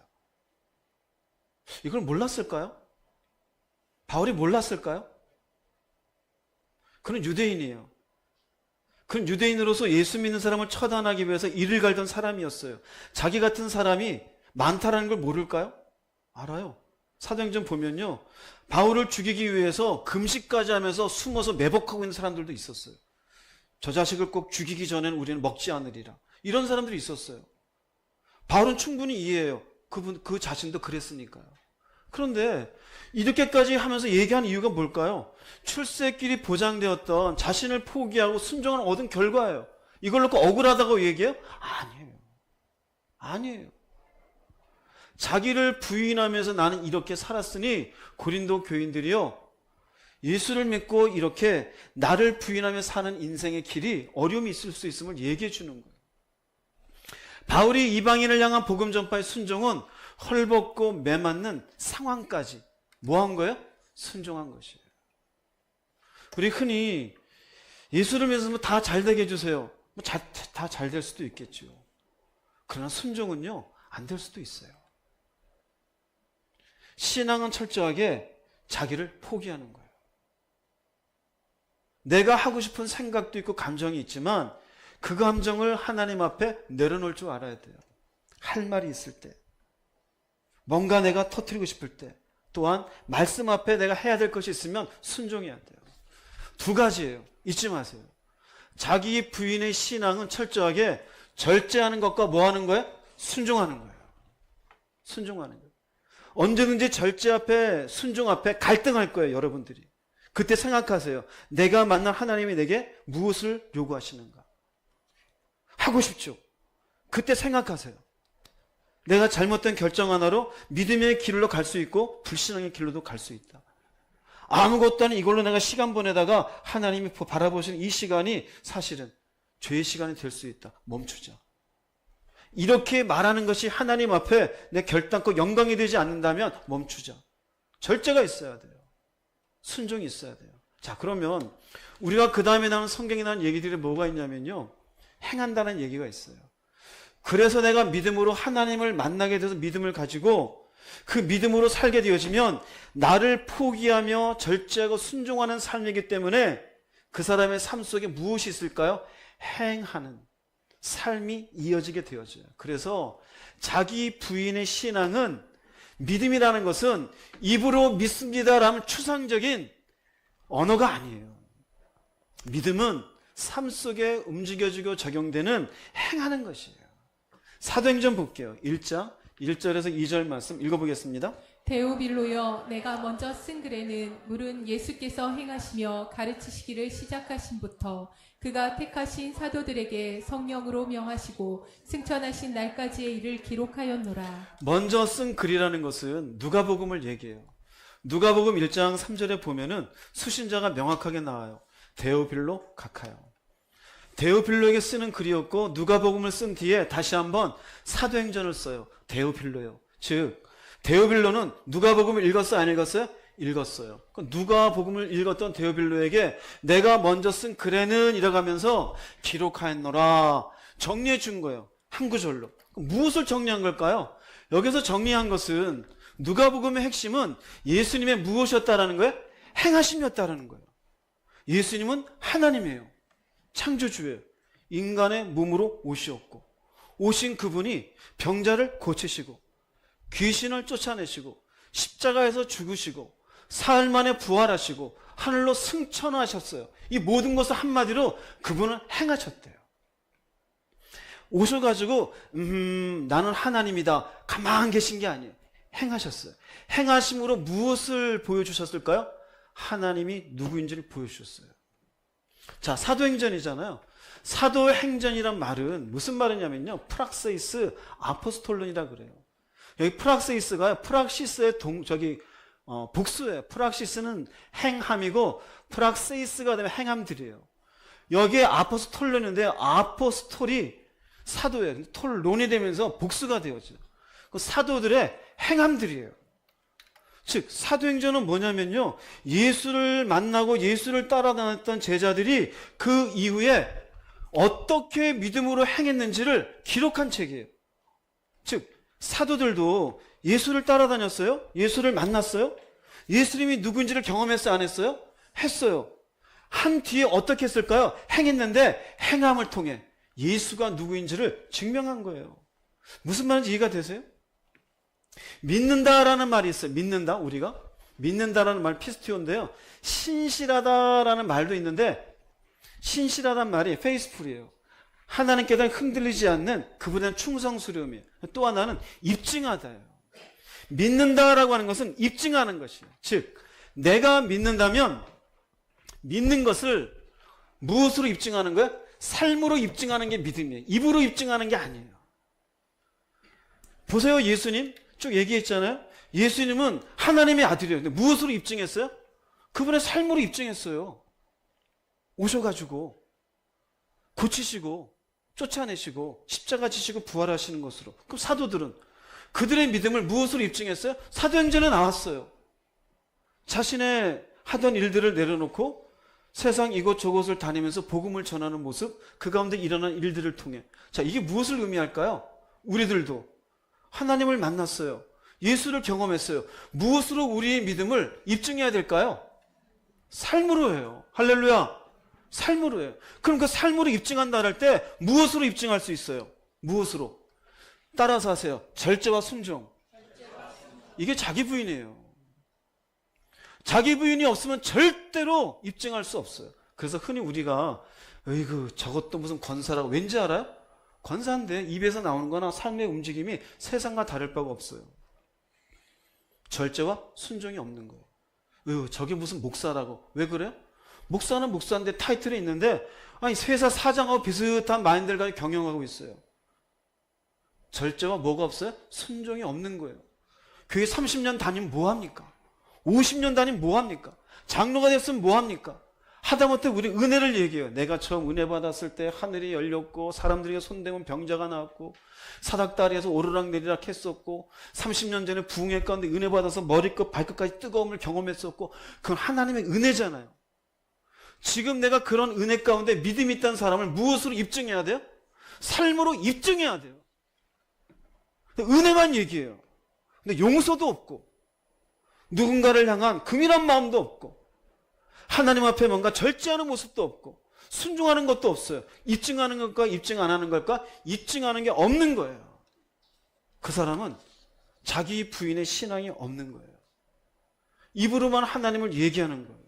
이걸 몰랐을까요? 바울이 몰랐을까요? 그는 유대인이에요. 그는 유대인으로서 예수 믿는 사람을 처단하기 위해서 이를 갈던 사람이었어요. 자기 같은 사람이 많다라는 걸 모를까요? 알아요. 사도행전 보면요, 바울을 죽이기 위해서 금식까지 하면서 숨어서 매복하고 있는 사람들도 있었어요. 저 자식을 꼭 죽이기 전에는 우리는 먹지 않으리라. 이런 사람들이 있었어요. 바울은 충분히 이해해요. 그 자신도 그랬으니까요. 그런데 이렇게까지 하면서 얘기한 이유가 뭘까요? 출세길이 보장되었던 자신을 포기하고 순종을 얻은 결과예요. 이걸 놓고 억울하다고 얘기해요? 아니에요. 자기를 부인하면서 나는 이렇게 살았으니 고린도 교인들이요, 예수를 믿고 이렇게 나를 부인하며 사는 인생의 길이 어려움이 있을 수 있음을 얘기해 주는 거예요. 바울이 이방인을 향한 복음 전파의 순종은 헐벗고 매맞는 상황까지 뭐 한 거예요? 순종한 것이에요. 우리 흔히 예수를 믿으면 다 잘 되게 해주세요. 다 잘 될 수도 있겠죠. 그러나 순종은요, 안 될 수도 있어요. 신앙은 철저하게 자기를 포기하는 거예요. 내가 하고 싶은 생각도 있고 감정이 있지만 그 감정을 하나님 앞에 내려놓을 줄 알아야 돼요. 할 말이 있을 때, 뭔가 내가 터뜨리고 싶을 때, 또한 말씀 앞에 내가 해야 될 것이 있으면 순종해야 돼요. 2가지예요. 잊지 마세요. 자기 부인의 신앙은 철저하게 절제하는 것과 뭐 하는 거예요? 순종하는 거예요. 순종하는 거예요. 언제든지 절제 앞에, 순종 앞에 갈등할 거예요, 여러분들이. 그때 생각하세요. 내가 만난 하나님이 내게 무엇을 요구하시는가? 하고 싶죠. 그때 생각하세요. 내가 잘못된 결정 하나로 믿음의 길로 갈 수 있고 불신앙의 길로도 갈 수 있다. 아무것도 아닌 이걸로 내가 시간 보내다가 하나님이 바라보시는 이 시간이 사실은 죄의 시간이 될 수 있다. 멈추자. 이렇게 말하는 것이 하나님 앞에 내 결단코 영광이 되지 않는다면 멈추자. 절제가 있어야 돼요. 순종이 있어야 돼요. 자, 그러면 우리가 그 다음에 나오는 성경에 나오는 얘기들이 뭐가 있냐면요, 행한다는 얘기가 있어요. 그래서 내가 믿음으로 하나님을 만나게 돼서 믿음을 가지고 그 믿음으로 살게 되어지면 나를 포기하며 절제하고 순종하는 삶이기 때문에 그 사람의 삶 속에 무엇이 있을까요? 행하는 삶이 이어지게 되어져요. 그래서 자기 부인의 신앙은, 믿음이라는 것은 입으로 믿습니다라는 추상적인 언어가 아니에요. 믿음은 삶 속에 움직여지고 적용되는 행하는 것이에요. 사도행전 볼게요. 1장 1절에서 2절 말씀 읽어보겠습니다. 데오빌로여, 내가 먼저 쓴 글에는 물은 예수께서 행하시며 가르치시기를 시작하신부터 그가 택하신 사도들에게 성령으로 명하시고 승천하신 날까지의 일을 기록하였노라. 먼저 쓴 글이라는 것은 누가복음을 얘기해요. 누가복음 1장 3절에 보면은 수신자가 명확하게 나와요. 데오빌로 가카요. 데오빌로에게 쓰는 글이었고, 누가복음을 쓴 뒤에 다시 한번 사도행전을 써요. 데오빌로요. 즉 데오빌로는 누가복음을 읽었어요, 안 읽었어요? 읽었어요. 누가복음을 읽었던 데오빌로에게 내가 먼저 쓴 글에는 이라가면서 기록하였노라, 정리해 준 거예요. 한 구절로. 무엇을 정리한 걸까요? 여기서 정리한 것은, 누가복음의 핵심은 예수님의 무엇이었다라는 거예요? 행하심이었다라는 거예요. 예수님은 하나님이에요. 창조주예요. 인간의 몸으로 오시었고, 오신 그분이 병자를 고치시고 귀신을 쫓아내시고 십자가에서 죽으시고 사흘 만에 부활하시고 하늘로 승천하셨어요. 이 모든 것을 한마디로 그분은 행하셨대요. 오셔가지고 나는 하나님이다 가만 계신 게 아니에요. 행하셨어요. 행하심으로 무엇을 보여주셨을까요? 하나님이 누구인지를 보여주셨어요. 자, 사도행전이잖아요. 사도행전이란 말은 무슨 말이냐면요, 프락세이스 아포스톨론이라 그래요. 여기 프락세이스가요, 프락시스의 복수예요. 프락시스는 행함이고 프락세이스가 되면 행함들이에요. 여기에 아포스톨론인데 아포스톨이 사도예요. 톨론이 되면서 복수가 되어져요. 그 사도들의 행함들이에요. 즉 사도행전은 뭐냐면요, 예수를 만나고 예수를 따라다녔던 제자들이 그 이후에 어떻게 믿음으로 행했는지를 기록한 책이에요. 즉 사도들도 예수를 따라다녔어요? 예수를 만났어요? 예수님이 누구인지를 경험했어요? 안 했어요? 했어요. 한 뒤에 어떻게 했을까요? 행했는데 행함을 통해 예수가 누구인지를 증명한 거예요. 무슨 말인지 이해가 되세요? 믿는다라는 말이 있어요. 믿는다, 우리가 믿는다라는 말 피스티오인데요, 신실하다라는 말도 있는데, 신실하다는 말이 페이스풀이에요. 하나님께 대한 흔들리지 않는 그분에 대한 충성스러움이에요. 또 하나는 입증하다예요. 믿는다라고 하는 것은 입증하는 것이에요. 즉 내가 믿는다면 믿는 것을 무엇으로 입증하는 거예요? 삶으로 입증하는 게 믿음이에요. 입으로 입증하는 게 아니에요. 보세요, 예수님 쭉 얘기했잖아요. 예수님은 하나님의 아들이에요. 근데 무엇으로 입증했어요? 그분의 삶으로 입증했어요. 오셔가지고 고치시고 쫓아내시고 십자가 지시고 부활하시는 것으로. 그럼 사도들은 그들의 믿음을 무엇으로 입증했어요? 사도행전에 나왔어요. 자신의 하던 일들을 내려놓고 세상 이곳저곳을 다니면서 복음을 전하는 모습, 그 가운데 일어난 일들을 통해. 자, 이게 무엇을 의미할까요? 우리들도 하나님을 만났어요. 예수를 경험했어요. 무엇으로 우리의 믿음을 입증해야 될까요? 삶으로 해요. 할렐루야. 삶으로 해요. 그럼 그 삶으로 입증한다 할 때 무엇으로 입증할 수 있어요? 무엇으로? 따라서 하세요. 절제와 순종. 이게 자기 부인이에요. 자기 부인이 없으면 절대로 입증할 수 없어요. 그래서 흔히 우리가 어이구 저것도 무슨 권사라고, 왠지 알아요? 권사인데 입에서 나오는 거나 삶의 움직임이 세상과 다를 바가 없어요. 절제와 순종이 없는 거예요. 저게 무슨 목사라고. 왜 그래요? 목사는 목사인데 타이틀이 있는데 아니 회사 사장하고 비슷한 마인드를 가지고 경영하고 있어요. 절제와 뭐가 없어요? 순종이 없는 거예요. 교회 30년 다니면 뭐합니까? 50년 다니면 뭐합니까? 장로가 됐으면 뭐합니까? 하다못해 우리 은혜를 얘기해요. 내가 처음 은혜 받았을 때 하늘이 열렸고 사람들에게 손대면 병자가 나왔고 사닥다리에서 오르락내리락 했었고 30년 전에 부흥회 가운데 은혜 받아서 머리끝 발끝까지 뜨거움을 경험했었고, 그건 하나님의 은혜잖아요. 지금 내가 그런 은혜 가운데 믿음이 있다는 사람을 무엇으로 입증해야 돼요? 삶으로 입증해야 돼요. 은혜만 얘기해요. 근데 용서도 없고 누군가를 향한 긍휼한 마음도 없고 하나님 앞에 뭔가 절제하는 모습도 없고 순종하는 것도 없어요. 입증하는 것과 입증 안 하는 것과 입증하는 게 없는 거예요. 그 사람은 자기 부인의 신앙이 없는 거예요. 입으로만 하나님을 얘기하는 거예요.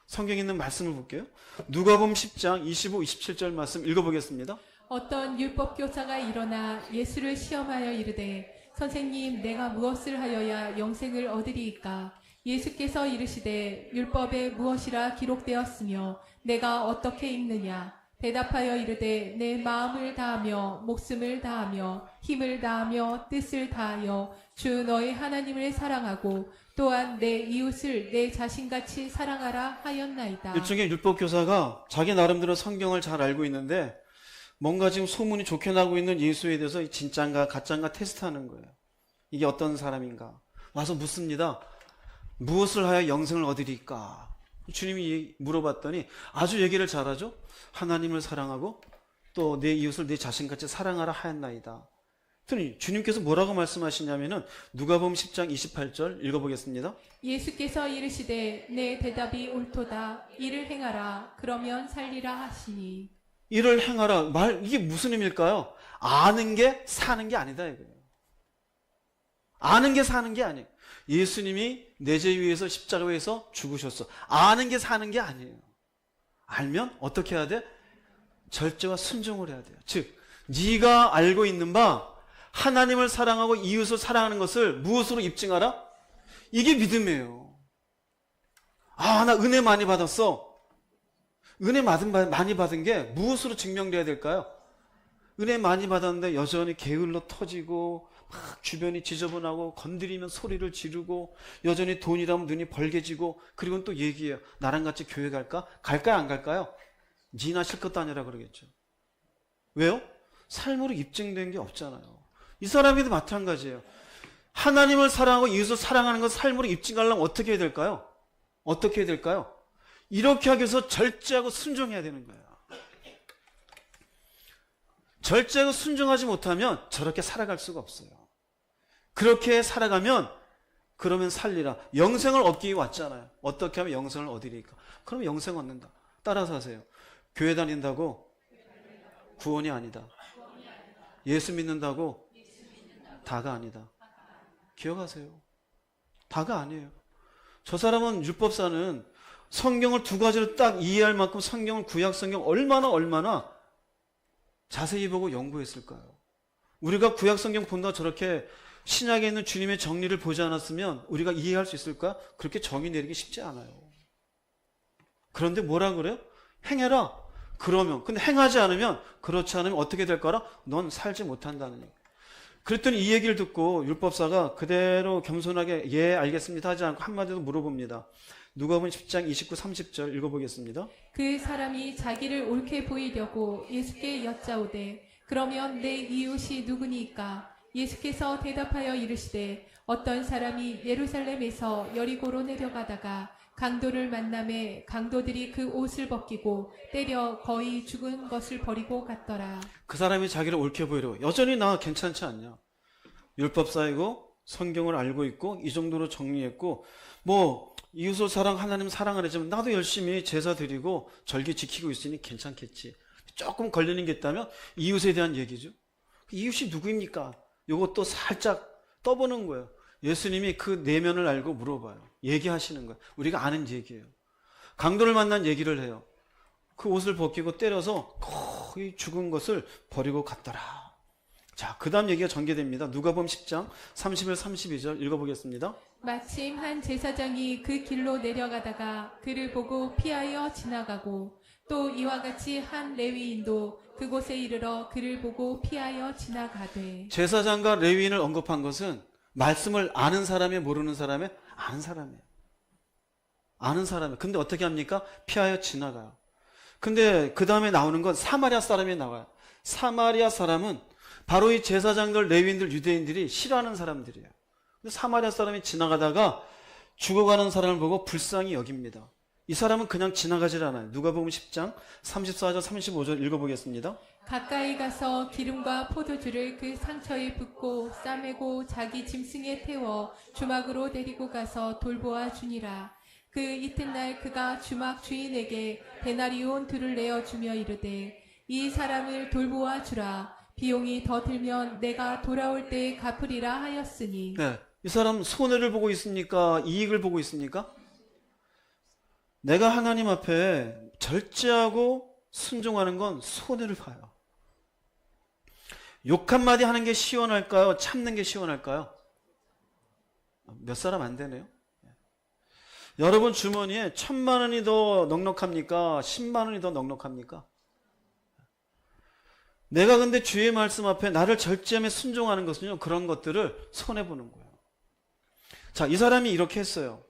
성경에 있는 말씀을 볼게요. 누가복음 10장 25, 27절 말씀 읽어보겠습니다. 어떤 율법교사가 일어나 예수를 시험하여 이르되 선생님 내가 무엇을 하여야 영생을 얻으리이까? 예수께서 이르시되 율법에 무엇이라 기록되었으며 내가 어떻게 읽느냐? 대답하여 이르되 내 마음을 다하며 목숨을 다하며 힘을 다하며 뜻을 다하여 주 너의 하나님을 사랑하고 또한 내 이웃을 내 자신같이 사랑하라 하였나이다. 일종의 율법교사가 자기 나름대로 성경을 잘 알고 있는데 뭔가 지금 소문이 좋게 나고 있는 예수에 대해서 진짠가 가짠가 테스트하는 거예요. 이게 어떤 사람인가? 와서 묻습니다. 무엇을 하여 영생을 얻으리까? 주님이 물어봤더니 아주 얘기를 잘하죠. 하나님을 사랑하고 또 내 이웃을 내 자신같이 사랑하라 하였나이다. 그랬더니 주님께서 뭐라고 말씀하시냐면은 누가복음 10장 28절 읽어보겠습니다. 예수께서 이르시되 내 대답이 옳도다. 이를 행하라. 그러면 살리라 하시니. 이를 행하라. 이게 무슨 의미일까요? 아는 게 사는 게 아니다 이거예요. 아는 게 사는 게 아니에요. 예수님이 내 죄 위에서 십자가에서 죽으셨어. 아는 게 사는 게 아니에요. 알면 어떻게 해야 돼? 절제와 순종을 해야 돼요. 즉 네가 알고 있는 바 하나님을 사랑하고 이웃을 사랑하는 것을 무엇으로 입증하라? 이게 믿음이에요. 아, 나 은혜 많이 받았어. 은혜 많이 받은 게 무엇으로 증명돼야 될까요? 은혜 많이 받았는데 여전히 게을러 터지고 막 주변이 지저분하고 건드리면 소리를 지르고 여전히 돈이라면 눈이 벌게지고 그리고 또 얘기해요. 나랑 같이 교회 갈까? 갈까요? 안 갈까요? 니나 실컷 다니라 그러겠죠. 왜요? 삶으로 입증된 게 없잖아요. 이 사람에도 마찬가지예요. 하나님을 사랑하고 이웃을 사랑하는 것 삶으로 입증하려면 어떻게 해야 될까요? 어떻게 해야 될까요? 이렇게 하기 위해서 절제하고 순종해야 되는 거예요. 절제하고 순종하지 못하면 저렇게 살아갈 수가 없어요. 그렇게 살아가면 그러면 살리라. 영생을 얻기 위해 왔잖아요. 어떻게 하면 영생을 얻으리까? 그러면 영생 얻는다. 따라서 하세요. 교회 다닌다고 구원이 아니다. 예수 믿는다고 다가 아니다. 기억하세요. 다가 아니에요. 저 사람은 율법사는 성경을 두 가지로 딱 이해할 만큼 성경을 구약 성경 얼마나 자세히 보고 연구했을까요? 우리가 구약 성경 본다고 저렇게 신약에 있는 주님의 정리를 보지 않았으면 우리가 이해할 수 있을까? 그렇게 정의 내리기 쉽지 않아요. 그런데 뭐라 그래요? 행해라. 그러면 근데 행하지 않으면 그렇지 않으면 어떻게 될 거라? 넌 살지 못한다는 얘기. 그랬더니 이 얘기를 듣고 율법사가 그대로 겸손하게 예 알겠습니다 하지 않고 한마디도 물어봅니다. 누가복음 10장 29, 30절 읽어보겠습니다. 그 사람이 자기를 옳게 보이려고 예수께 여짜오되 그러면 내 이웃이 누구니까? 예수께서 대답하여 이르시되 어떤 사람이 예루살렘에서 여리고로 내려가다가 강도를 만남에 강도들이 그 옷을 벗기고 때려 거의 죽은 것을 버리고 갔더라. 그 사람이 자기를 옳게 보이려고 여전히 나 괜찮지 않냐? 율법사이고 성경을 알고 있고 이 정도로 정리했고 뭐 이웃을 사랑 하나님 사랑하려지만 나도 열심히 제사 드리고 절기 지키고 있으니 괜찮겠지. 조금 걸리는 게 있다면 이웃에 대한 얘기죠. 이웃이 누구입니까? 이것도 살짝 떠보는 거예요. 예수님이 그 내면을 알고 물어봐요. 얘기하시는 거예요. 우리가 아는 얘기예요. 강도를 만난 얘기를 해요. 그 옷을 벗기고 때려서 거의 죽은 것을 버리고 갔더라. 자, 그 다음 얘기가 전개됩니다. 누가복음 10장 31, 32절 읽어보겠습니다. 마침 한 제사장이 그 길로 내려가다가 그를 보고 피하여 지나가고 또 이와 같이 한 레위인도 그곳에 이르러 그를 보고 피하여 지나가되. 제사장과 레위인을 언급한 것은 말씀을 아는 사람이 모르는 사람이 아는 사람이에요. 아는 사람이에요. 근데 어떻게 합니까? 피하여 지나가요. 근데 그 다음에 나오는 건 사마리아 사람이 나와요. 사마리아 사람은 바로 이 제사장들, 레위인들, 유대인들이 싫어하는 사람들이에요. 근데 사마리아 사람이 지나가다가 죽어가는 사람을 보고 불쌍히 여깁니다. 이 사람은 그냥 지나가질 않아요. 누가복음 10장 34절 35절 읽어보겠습니다. 가까이 가서 기름과 포도주를 그 상처에 붓고 싸매고 자기 짐승에 태워 주막으로 데리고 가서 돌보아 주니라. 그 이튿날 그가 주막 주인에게 데나리온 둘을 내어 주며 이르되 이 사람을 돌보아 주라. 비용이 더 들면 내가 돌아올 때에 갚으리라 하였으니. 네, 이 사람 손해를 보고 있습니까? 이익을 보고 있습니까? 내가 하나님 앞에 절제하고 순종하는 건 손해를 봐요. 욕 한마디 하는 게 시원할까요? 참는 게 시원할까요? 몇 사람 안 되네요. 여러분 주머니에 1,000만 원이 더 넉넉합니까? 10만 원이 더 넉넉합니까? 내가 근데 주의 말씀 앞에 나를 절제하며 순종하는 것은요, 그런 것들을 손해보는 거예요. 자, 이 사람이 이렇게 했어요.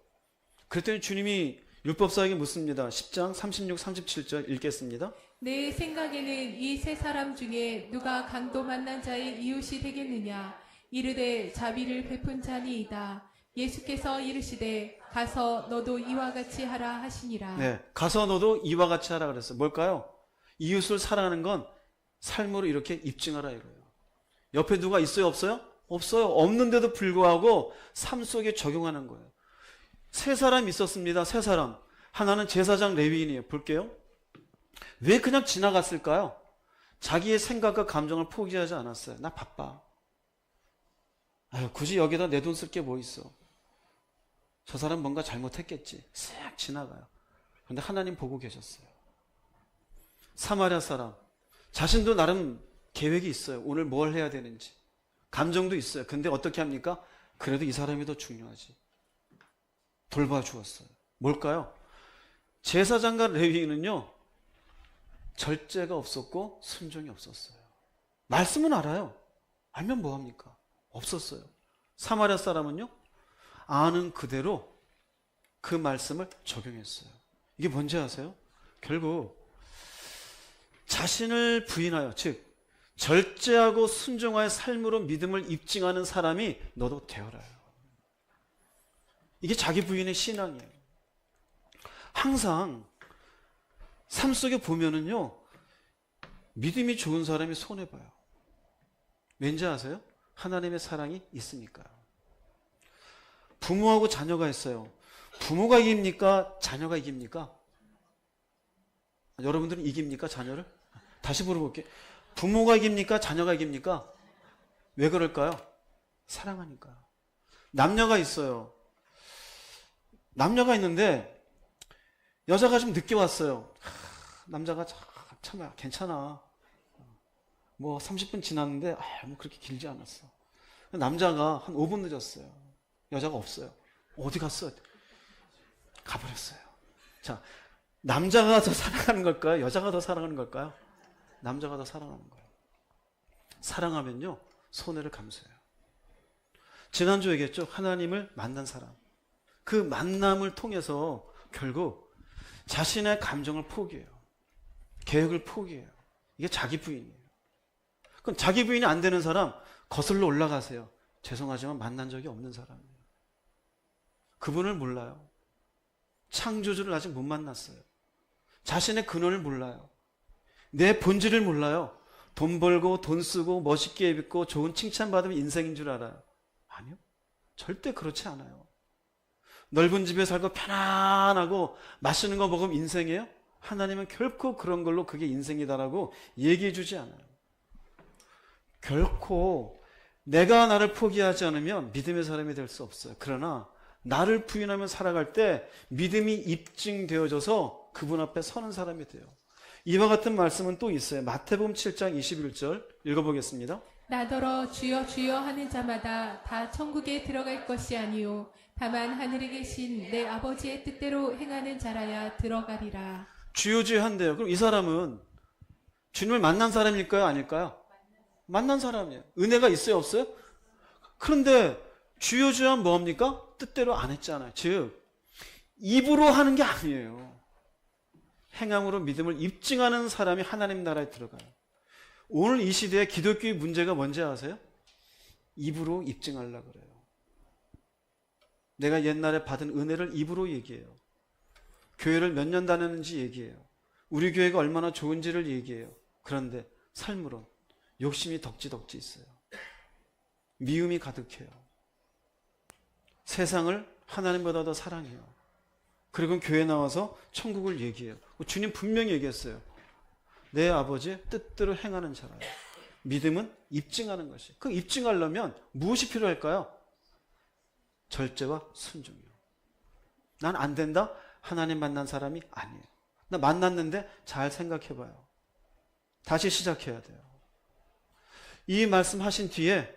그랬더니 주님이 율법사에게 묻습니다. 10장 36, 37절 읽겠습니다. 내 생각에는 이 세 사람 중에 누가 강도 만난 자의 이웃이 되겠느냐? 이르되 자비를 베푼 자니이다. 예수께서 이르시되 가서 너도 이와 같이 하라 하시니라. 네, 가서 너도 이와 같이 하라 그랬어요. 뭘까요? 이웃을 사랑하는 건 삶으로 이렇게 입증하라 이거예요. 옆에 누가 있어요? 없어요? 없어요. 없는데도 불구하고 삶 속에 적용하는 거예요. 세 사람 있었습니다. 세 사람. 하나는 제사장 레위인이에요. 볼게요. 왜 그냥 지나갔을까요? 자기의 생각과 감정을 포기하지 않았어요. 나 바빠. 아유, 굳이 여기다 내 돈 쓸 게 뭐 있어. 저 사람 뭔가 잘못했겠지. 싹 지나가요. 그런데 하나님 보고 계셨어요. 사마리아 사람. 자신도 나름 계획이 있어요. 오늘 뭘 해야 되는지. 감정도 있어요. 근데 어떻게 합니까? 그래도 이 사람이 더 중요하지. 돌봐주었어요. 뭘까요? 제사장과 레위인은요, 절제가 없었고 순종이 없었어요. 말씀은 알아요. 알면 뭐합니까? 없었어요. 사마리아 사람은요, 아는 그대로 그 말씀을 적용했어요. 이게 뭔지 아세요? 결국 자신을 부인하여, 즉 절제하고 순종하여 삶으로 믿음을 입증하는 사람이 너도 되어라요. 이게 자기 부인의 신앙이에요. 항상 삶 속에 보면은요, 믿음이 좋은 사람이 손해봐요. 왠지 아세요? 하나님의 사랑이 있으니까요. 부모하고 자녀가 있어요. 부모가 이깁니까? 자녀가 이깁니까? 여러분들은 이깁니까? 자녀를? 다시 물어볼게요. 부모가 이깁니까? 자녀가 이깁니까? 왜 그럴까요? 사랑하니까요. 남녀가 있어요. 남녀가 있는데 여자가 좀 늦게 왔어요. 남자가 참 괜찮아. 뭐 30분 지났는데 뭐 그렇게 길지 않았어. 남자가 한 5분 늦었어요. 여자가 없어요. 어디 갔어? 가버렸어요. 자, 남자가 더 사랑하는 걸까요? 여자가 더 사랑하는 걸까요? 남자가 더 사랑하는 거예요. 사랑하면요, 손해를 감수해요. 지난주 얘기했죠? 하나님을 만난 사람. 그 만남을 통해서 결국 자신의 감정을 포기해요. 계획을 포기해요. 이게 자기 부인이에요. 그럼 자기 부인이 안 되는 사람 거슬러 올라가세요. 죄송하지만 만난 적이 없는 사람이에요. 그분을 몰라요. 창조주를 아직 못 만났어요. 자신의 근원을 몰라요. 내 본질을 몰라요. 돈 벌고 돈 쓰고 멋있게 입고 좋은 칭찬받으면 인생인 줄 알아요. 아니요. 절대 그렇지 않아요. 넓은 집에 살고 편안하고 맛있는 거 먹으면 인생이에요? 하나님은 결코 그런 걸로 그게 인생이다라고 얘기해 주지 않아요. 결코 내가 나를 포기하지 않으면 믿음의 사람이 될 수 없어요. 그러나 나를 부인하며 살아갈 때 믿음이 입증되어져서 그분 앞에 서는 사람이 돼요. 이와 같은 말씀은 또 있어요. 마태복음 7장 21절 읽어보겠습니다. 나더러 주여 주여 하는 자마다 다 천국에 들어갈 것이 아니요 다만 하늘에 계신 내 아버지의 뜻대로 행하는 자라야 들어가리라. 주여 주여 한대요. 그럼 이 사람은 주님을 만난 사람일까요? 아닐까요? 만난 사람이에요. 은혜가 있어요? 없어요? 그런데 주여 주여 하면 뭐합니까? 뜻대로 안 했잖아요. 즉 입으로 하는 게 아니에요. 행함으로 믿음을 입증하는 사람이 하나님 나라에 들어가요. 오늘 이 시대의 기독교의 문제가 뭔지 아세요? 입으로 입증하려고 그래요. 내가 옛날에 받은 은혜를 입으로 얘기해요. 교회를 몇 년 다녔는지 얘기해요. 우리 교회가 얼마나 좋은지를 얘기해요. 그런데 삶으론 욕심이 덕지덕지 있어요. 미움이 가득해요. 세상을 하나님보다 더 사랑해요. 그리고 교회 나와서 천국을 얘기해요. 주님 분명히 얘기했어요. 내 아버지의 뜻대로 행하는 자라. 믿음은 입증하는 것이. 그 입증하려면 무엇이 필요할까요? 절제와 순종이요. 난 안 된다? 하나님 만난 사람이 아니에요. 나 만났는데 잘 생각해봐요. 다시 시작해야 돼요. 이 말씀 하신 뒤에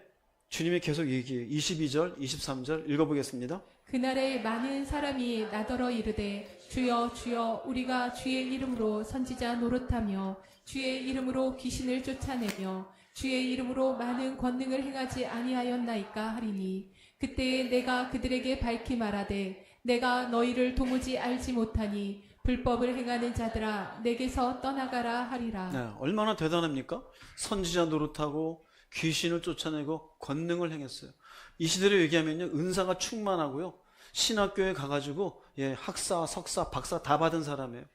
주님이 계속 얘기해요. 22절, 23절 읽어보겠습니다. 그날에 많은 사람이 나더러 이르되 주여 주여 우리가 주의 이름으로 선지자 노릇하며 주의 이름으로 귀신을 쫓아내며 주의 이름으로 많은 권능을 행하지 아니하였나이까 하리니 그때에 내가 그들에게 밝히 말하되 내가 너희를 도무지 알지 못하니 불법을 행하는 자들아 내게서 떠나가라 하리라. 네, 얼마나 대단합니까? 선지자 노릇하고 귀신을 쫓아내고 권능을 행했어요. 이 시대로 얘기하면요, 은사가 충만하고요, 신학교에 가가지고 학사, 석사, 박사 다 받은 사람이에요.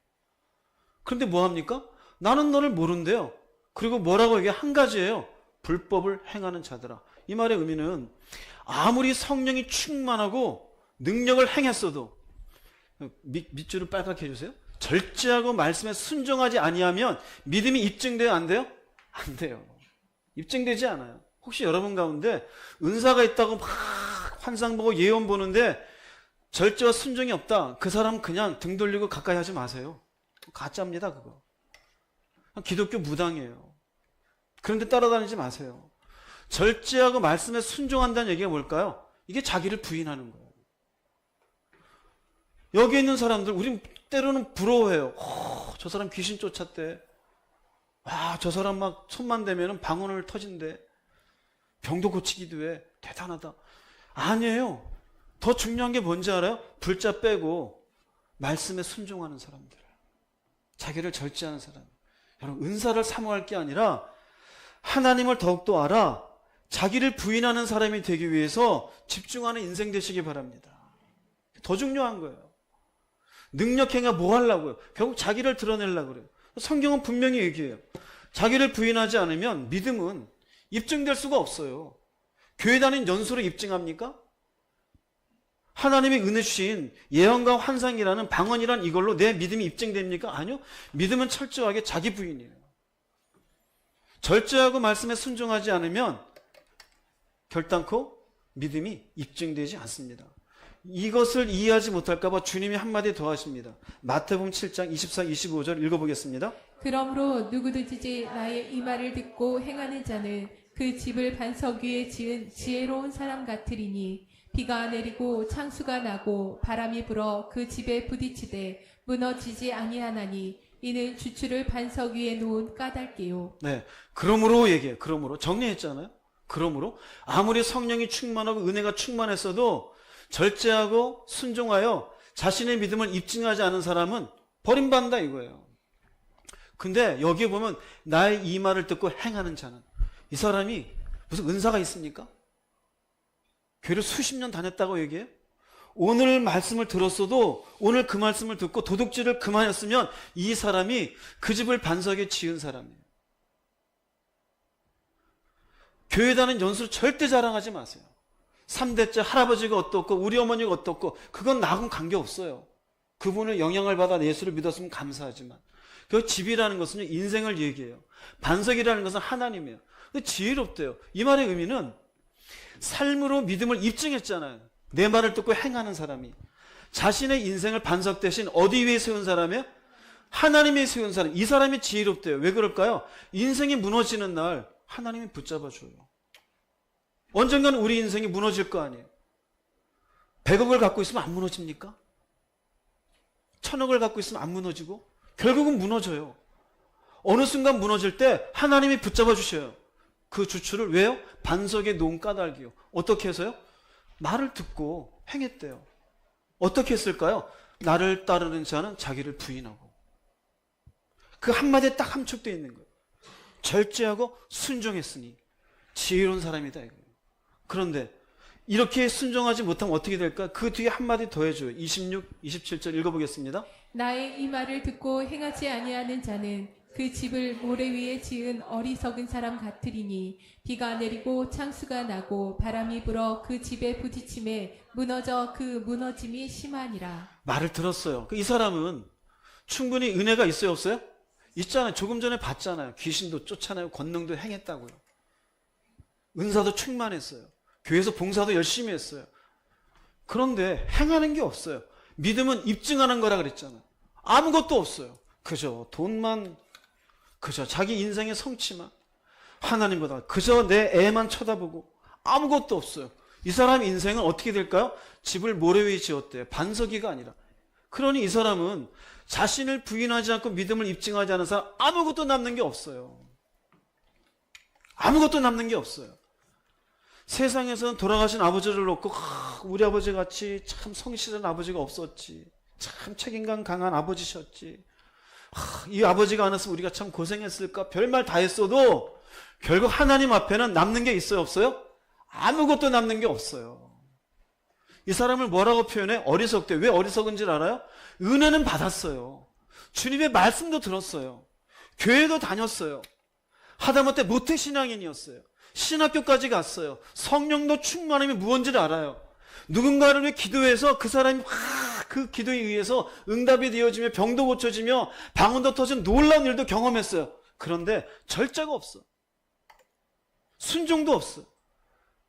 그런데 뭐 합니까? 나는 너를 모른대요. 그리고 뭐라고 얘기해? 한 가지예요. 불법을 행하는 자들아. 이 말의 의미는 아무리 성령이 충만하고 능력을 행했어도 밑줄을 빨갛게 해주세요. 절제하고 말씀에 순종하지 아니하면 믿음이 입증돼요? 안 돼요? 안 돼요. 입증되지 않아요. 혹시 여러분 가운데 은사가 있다고 막 환상 보고 예언 보는데 절제와 순종이 없다. 그 사람 그냥 등 돌리고 가까이 하지 마세요. 가짜입니다, 그거. 기독교 무당이에요. 그런데 따라다니지 마세요. 절제하고 말씀에 순종한다는 얘기가 뭘까요? 이게 자기를 부인하는 거예요. 여기 있는 사람들, 우린 때로는 부러워해요. 저 사람 귀신 쫓았대. 와, 저 사람 막 손만 대면 방언을 터진대. 병도 고치기도 해. 대단하다. 아니에요. 더 중요한 게 뭔지 알아요? 불자 빼고 말씀에 순종하는 사람들. 자기를 절제하는 사람. 여러분, 은사를 사모할 게 아니라 하나님을 더욱더 알아 자기를 부인하는 사람이 되기 위해서 집중하는 인생 되시기 바랍니다. 더 중요한 거예요. 능력행위가 뭐 하려고요? 결국 자기를 드러내려고 그래요. 성경은 분명히 얘기해요. 자기를 부인하지 않으면 믿음은 입증될 수가 없어요. 교회 다닌 연수로 입증합니까? 하나님의 은혜 주신 예언과 환상이라는 방언이란 이걸로 내 믿음이 입증됩니까? 아니요. 믿음은 철저하게 자기 부인이에요. 절제하고 말씀에 순종하지 않으면 결단코 믿음이 입증되지 않습니다. 이것을 이해하지 못할까 봐 주님이 한마디 더 하십니다. 마태복음 7장 24, 25절 읽어보겠습니다. 그러므로 누구든지 나의 이 말을 듣고 행하는 자는 그 집을 반석 위에 지은 지혜로운 사람 같으리니 비가 내리고 창수가 나고 바람이 불어 그 집에 부딪히되 무너지지 아니하나니 이는 주추를 반석 위에 놓은 까닭이요. 네, 그러므로 얘기해요. 그러므로 정리했잖아요. 그러므로 아무리 성령이 충만하고 은혜가 충만했어도 절제하고 순종하여 자신의 믿음을 입증하지 않은 사람은 버림받는다 이거예요. 근데 여기에 보면 나의 이 말을 듣고 행하는 자는, 이 사람이 무슨 은사가 있습니까? 교회를 수십 년 다녔다고 얘기해요? 오늘 말씀을 들었어도 오늘 그 말씀을 듣고 도둑질을 그만했으면 이 사람이 그 집을 반석에 지은 사람이에요. 교회 다니는 연수를 절대 자랑하지 마세요. 3대째 할아버지가 어떻고 우리 어머니가 어떻고 그건 나하고는 관계없어요. 그분의 영향을 받아 예수를 믿었으면 감사하지만 그 집이라는 것은 인생을 얘기해요. 반석이라는 것은 하나님이에요. 지혜롭대요. 이 말의 의미는 삶으로 믿음을 입증했잖아요. 내 말을 듣고 행하는 사람이 자신의 인생을 반석 대신 어디 위에 세운 사람이에요? 하나님이 세운 사람. 이 사람이 지혜롭대요. 왜 그럴까요? 인생이 무너지는 날 하나님이 붙잡아줘요. 언젠가는 우리 인생이 무너질 거 아니에요. 100억을 갖고 있으면 안 무너집니까? 1000억을 갖고 있으면 안 무너지고 결국은 무너져요. 어느 순간 무너질 때 하나님이 붙잡아 주셔요. 그 주추를. 왜요? 반석에 놓은 까닭이요. 어떻게 해서요? 말을 듣고 행했대요. 어떻게 했을까요? 나를 따르는 자는 자기를 부인하고. 그 한마디에 딱 함축되어 있는 거예요. 절제하고 순종했으니 지혜로운 사람이다 이거예요. 그런데 이렇게 순종하지 못하면 어떻게 될까? 그 뒤에 한마디 더 해줘요. 26, 27절 읽어보겠습니다. 나의 이 말을 듣고 행하지 아니하는 자는 그 집을 모래 위에 지은 어리석은 사람 같으리니 비가 내리고 창수가 나고 바람이 불어 그 집에 부딪힘에 무너져 그 무너짐이 심하니라. 말을 들었어요. 이 사람은 충분히 은혜가 있어요, 없어요? 있잖아요. 조금 전에 봤잖아요. 귀신도 쫓아내고 권능도 행했다고요. 은사도 충만했어요. 교회에서 봉사도 열심히 했어요. 그런데 행하는 게 없어요. 믿음은 입증하는 거라 그랬잖아요. 아무것도 없어요. 그저 돈만, 그저 자기 인생의 성취만, 하나님보다 그저 내 애만 쳐다보고 아무것도 없어요. 이 사람 인생은 어떻게 될까요? 집을 모래 위에 지었대요. 반석이가 아니라. 그러니 이 사람은 자신을 부인하지 않고 믿음을 입증하지 않은 사람 아무것도 남는 게 없어요. 아무것도 남는 게 없어요. 세상에서는 돌아가신 아버지를 놓고 우리 아버지 같이 참 성실한 아버지가 없었지. 참 책임감 강한 아버지셨지. 이 아버지가 안 왔으면 우리가 참 고생했을까. 별말 다 했어도 결국 하나님 앞에는 남는 게 있어요, 없어요? 아무것도 남는 게 없어요. 이 사람을 뭐라고 표현해? 어리석대. 왜 어리석은지 알아요? 은혜는 받았어요. 주님의 말씀도 들었어요. 교회도 다녔어요. 하다못해 모태신앙인이었어요. 신학교까지 갔어요. 성령도 충만함이 무언지를 알아요. 누군가를 위해 기도해서 그 사람이 그 기도에 의해서 응답이 되어지며 병도 고쳐지며 방언도 터진 놀라운 일도 경험했어요. 그런데 절제가 없어. 순종도 없어.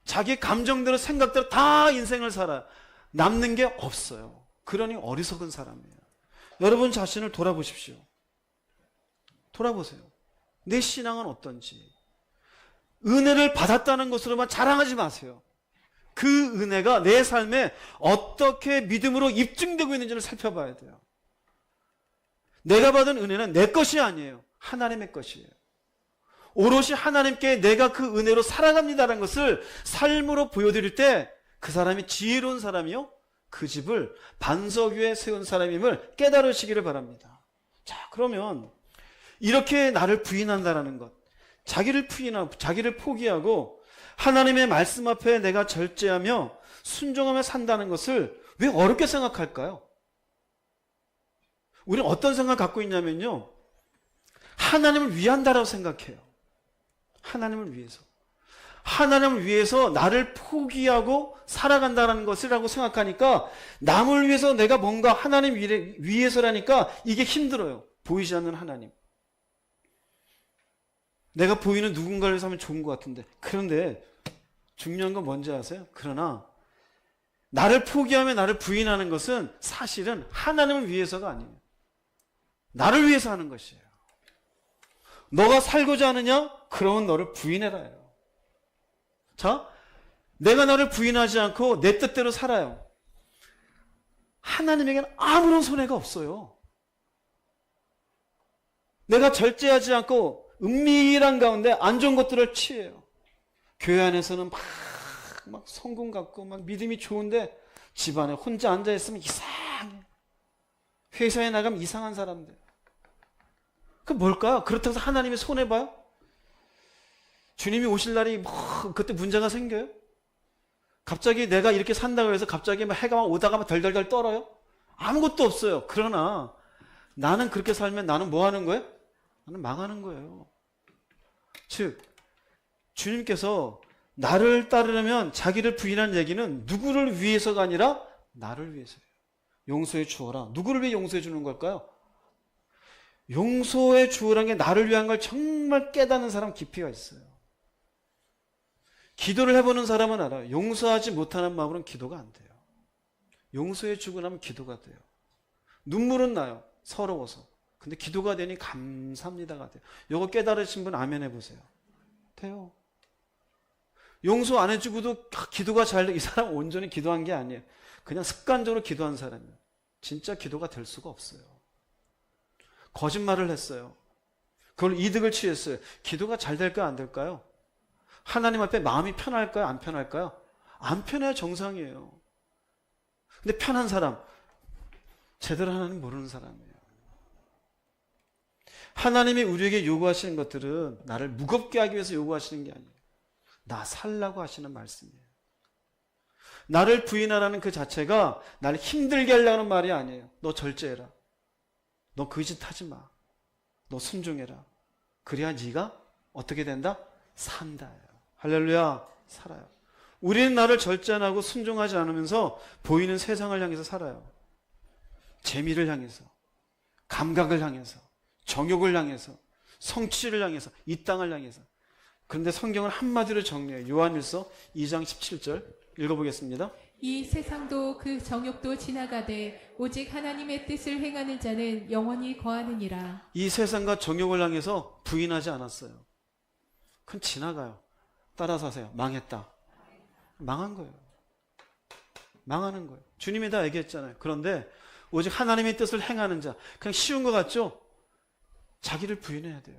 자기 감정대로 생각대로 다 인생을 살아요. 남는 게 없어요. 그러니 어리석은 사람이에요. 여러분 자신을 돌아보십시오. 돌아보세요. 내 신앙은 어떤지. 은혜를 받았다는 것으로만 자랑하지 마세요. 그 은혜가 내 삶에 어떻게 믿음으로 입증되고 있는지를 살펴봐야 돼요. 내가 받은 은혜는 내 것이 아니에요. 하나님의 것이에요. 오롯이 하나님께 내가 그 은혜로 살아갑니다라는 것을 삶으로 보여드릴 때 그 사람이 지혜로운 사람이요, 그 집을 반석 위에 세운 사람임을 깨달으시기를 바랍니다. 자, 그러면 이렇게 나를 부인한다라는 것, 자기를 포기하고 하나님의 말씀 앞에 내가 절제하며 순종하며 산다는 것을 왜 어렵게 생각할까요? 우리는 어떤 생각을 갖고 있냐면요, 하나님을 위한다라고 생각해요. 하나님을 위해서. 하나님을 위해서 나를 포기하고 살아간다는 것이라고 생각하니까 남을 위해서 내가 뭔가 하나님 위해서라니까 이게 힘들어요. 보이지 않는 하나님. 내가 보이는 누군가를 위해서 하면 좋은 것 같은데, 그런데 중요한 건 뭔지 아세요? 그러나 나를 포기하며 나를 부인하는 것은 사실은 하나님을 위해서가 아니에요. 나를 위해서 하는 것이에요. 너가 살고자 하느냐? 그러면 너를 부인해라요. 자, 내가 나를 부인하지 않고 내 뜻대로 살아요. 하나님에게는 아무런 손해가 없어요. 내가 절제하지 않고 은밀한 가운데 안 좋은 것들을 취해요. 교회 안에서는 막 성공 같고 막 믿음이 좋은데 집안에 혼자 앉아있으면 이상해. 회사에 나가면 이상한 사람들. 그 뭘까요? 그렇다고 해서 하나님이 손해봐요? 주님이 오실 날이 그때 문제가 생겨요? 갑자기 내가 이렇게 산다고 해서 갑자기 막 해가 막 오다가 막 덜덜덜 떨어요? 아무것도 없어요. 그러나 나는 그렇게 살면 나는 뭐 하는 거예요? 나는 망하는 거예요. 즉, 주님께서 나를 따르려면 자기를 부인한 얘기는 누구를 위해서가 아니라 나를 위해서예요. 용서해 주어라. 누구를 위해 용서해 주는 걸까요? 용서해 주어라는 게 나를 위한 걸 정말 깨닫는 사람 깊이가 있어요. 기도를 해보는 사람은 알아요. 용서하지 못하는 마음으로는 기도가 안 돼요. 용서해 주고 나면 기도가 돼요. 눈물은 나요. 서러워서. 근데 기도가 되니 감사합니다가 돼요. 이거 깨달으신 분 아멘 해보세요. 돼요. 용서 안 해주고도 기도가 잘 돼. 이 사람 온전히 기도한 게 아니에요. 그냥 습관적으로 기도한 사람이에요. 진짜 기도가 될 수가 없어요. 거짓말을 했어요. 그걸 이득을 취했어요. 기도가 잘 될까요? 안 될까요? 하나님 앞에 마음이 편할까요? 안 편할까요? 안 편해야 정상이에요. 근데 편한 사람, 제대로 하나님 모르는 사람이에요. 하나님이 우리에게 요구하시는 것들은 나를 무겁게 하기 위해서 요구하시는 게 아니에요. 나 살라고 하시는 말씀이에요. 나를 부인하라는 그 자체가 나를 힘들게 하려는 말이 아니에요. 너 절제해라. 너 그 짓 하지 마. 너 순종해라. 그래야 네가 어떻게 된다? 산다. 할렐루야. 살아요. 우리는 나를 절제 안 하고 순종하지 않으면서 보이는 세상을 향해서 살아요. 재미를 향해서, 감각을 향해서, 정욕을 향해서, 성취를 향해서, 이 땅을 향해서. 그런데 성경은 한마디로 정리해요. 요한일서 2장 17절 읽어보겠습니다. 이 세상도 그 정욕도 지나가되 오직 하나님의 뜻을 행하는 자는 영원히 거하느니라. 이 세상과 정욕을 향해서 부인하지 않았어요. 그건 지나가요. 따라서 하세요. 망했다. 망한 거예요. 망하는 거예요. 주님이 다 얘기했잖아요. 그런데 오직 하나님의 뜻을 행하는 자. 그냥 쉬운 것 같죠? 자기를 부인해야 돼요.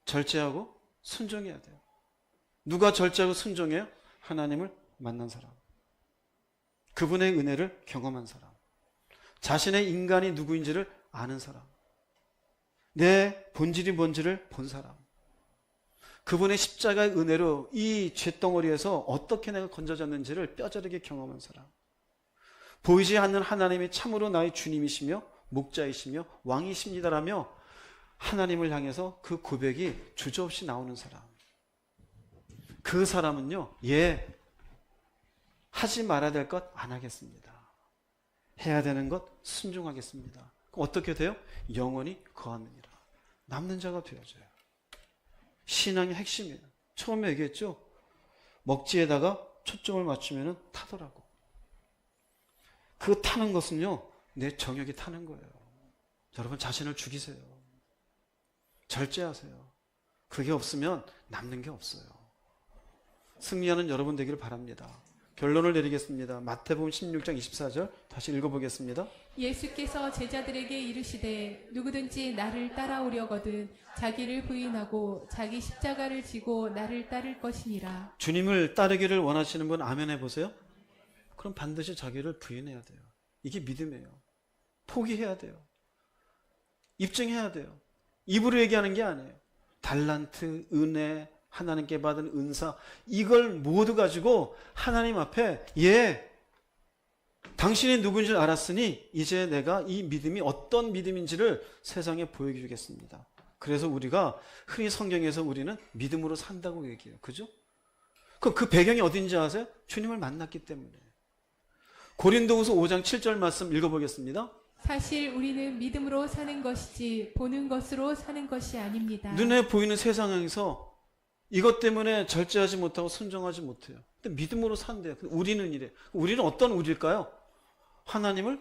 절제하고 순종해야 돼요. 누가 절제하고 순종해요? 하나님을 만난 사람. 그분의 은혜를 경험한 사람. 자신의 인간이 누구인지를 아는 사람. 내 본질이 뭔지를 본 사람. 그분의 십자가의 은혜로 이 죄덩어리에서 어떻게 내가 건져졌는지를 뼈저리게 경험한 사람. 보이지 않는 하나님이 참으로 나의 주님이시며 목자이시며 왕이십니다라며 하나님을 향해서 그 고백이 주저없이 나오는 사람. 그 사람은요, 하지 말아야 될 것 안 하겠습니다. 해야 되는 것 순종하겠습니다. 그럼 어떻게 돼요? 영원히 거하느니라. 남는 자가 되어져요. 신앙의 핵심이에요. 처음에 얘기했죠? 먹지에다가 초점을 맞추면 타더라고. 그 타는 것은요, 내 정욕이 타는 거예요. 여러분 자신을 죽이세요. 절제하세요. 그게 없으면 남는 게 없어요. 승리하는 여러분 되기를 바랍니다. 결론을 내리겠습니다. 마태복음 16장 24절 다시 읽어보겠습니다. 예수께서 제자들에게 이르시되 누구든지 나를 따라오려거든 자기를 부인하고 자기 십자가를 지고 나를 따를 것이니라. 주님을 따르기를 원하시는 분 아멘 해보세요. 그럼 반드시 자기를 부인해야 돼요. 이게 믿음이에요. 포기해야 돼요. 입증해야 돼요. 입으로 얘기하는 게 아니에요. 달란트, 은혜, 하나님께 받은 은사, 이걸 모두 가지고 하나님 앞에 당신이 누군지 알았으니 이제 내가 이 믿음이 어떤 믿음인지를 세상에 보여주겠습니다. 그래서 우리가 흔히 성경에서 우리는 믿음으로 산다고 얘기해요. 그죠? 그럼 그 배경이 어딘지 아세요? 주님을 만났기 때문에. 고린도후서 5장 7절 말씀 읽어보겠습니다. 사실 우리는 믿음으로 사는 것이지 보는 것으로 사는 것이 아닙니다. 눈에 보이는 세상에서 이것 때문에 절제하지 못하고 순종하지 못해요. 근데 믿음으로 산대요. 우리는 이래. 우리는 어떤 우리일까요? 하나님을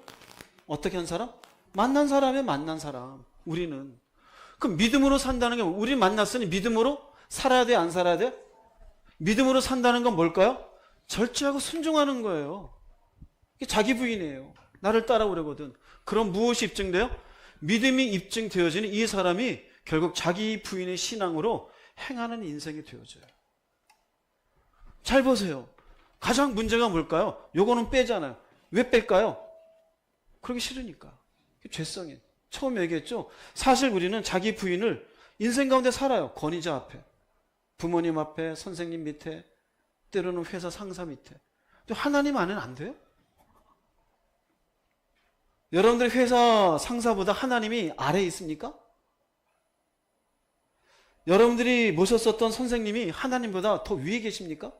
어떻게 한 사람? 만난 사람이에요. 만난 사람. 우리는. 그럼 믿음으로 산다는 게 우리 만났으니 믿음으로 살아야 돼? 안 살아야 돼? 믿음으로 산다는 건 뭘까요? 절제하고 순종하는 거예요. 이게 자기 부인이에요. 나를 따라오려거든. 그럼 무엇이 입증돼요? 믿음이 입증되어지는 이 사람이 결국 자기 부인의 신앙으로 행하는 인생이 되어져요. 잘 보세요. 가장 문제가 뭘까요? 요거는 빼잖아요. 왜 뺄까요? 그러기 싫으니까. 죄성이에요. 처음 얘기했죠? 사실 우리는 자기 부인을 인생 가운데 살아요. 권위자 앞에, 부모님 앞에, 선생님 밑에, 때로는 회사 상사 밑에. 근데 하나님 안에는 안 돼요? 여러분들 회사 상사보다 하나님이 아래에 있습니까? 여러분들이 모셨었던 선생님이 하나님보다 더 위에 계십니까?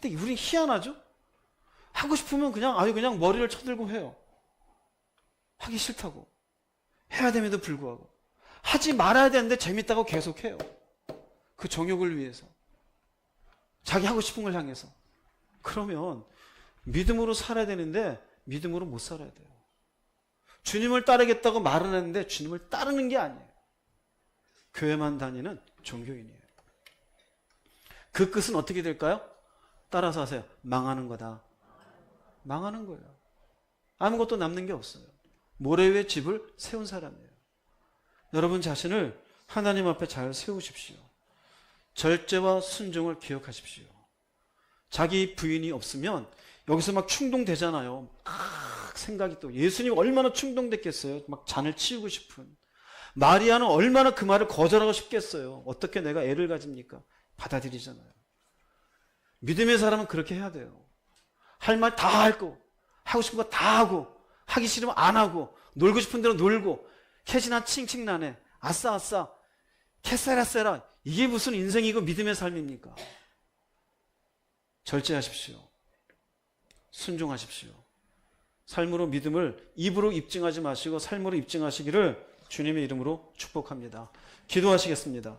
근데 우린 희한하죠? 하고 싶으면 그냥 머리를 쳐들고 해요. 하기 싫다고. 해야 됨에도 불구하고. 하지 말아야 되는데 재밌다고 계속해요. 그 정욕을 위해서. 자기 하고 싶은 걸 향해서. 그러면 믿음으로 살아야 되는데 믿음으로 못 살아야 돼요. 주님을 따르겠다고 말은 했는데 주님을 따르는 게 아니에요. 교회만 다니는 종교인이에요. 그 끝은 어떻게 될까요? 따라서 하세요. 망하는 거다. 망하는 거예요. 아무것도 남는 게 없어요. 모래 위에 집을 세운 사람이에요. 여러분 자신을 하나님 앞에 잘 세우십시오. 절제와 순종을 기억하십시오. 자기 부인이 없으면 여기서 막 충동되잖아요. 생각이 또 예수님 얼마나 충동됐겠어요. 막 잔을 치우고 싶은. 마리아는 얼마나 그 말을 거절하고 싶겠어요. 어떻게 내가 애를 가집니까? 받아들이잖아요. 믿음의 사람은 그렇게 해야 돼요. 할 말 다 할 거, 하고 싶은 거 다 하고, 하기 싫으면 안 하고, 놀고 싶은 대로 놀고, 캐시나 칭칭 나네, 아싸 아싸, 캐세라 세라. 이게 무슨 인생이고 믿음의 삶입니까? 절제하십시오. 순종하십시오. 삶으로 믿음을 입으로 입증하지 마시고 삶으로 입증하시기를 주님의 이름으로 축복합니다. 기도하시겠습니다.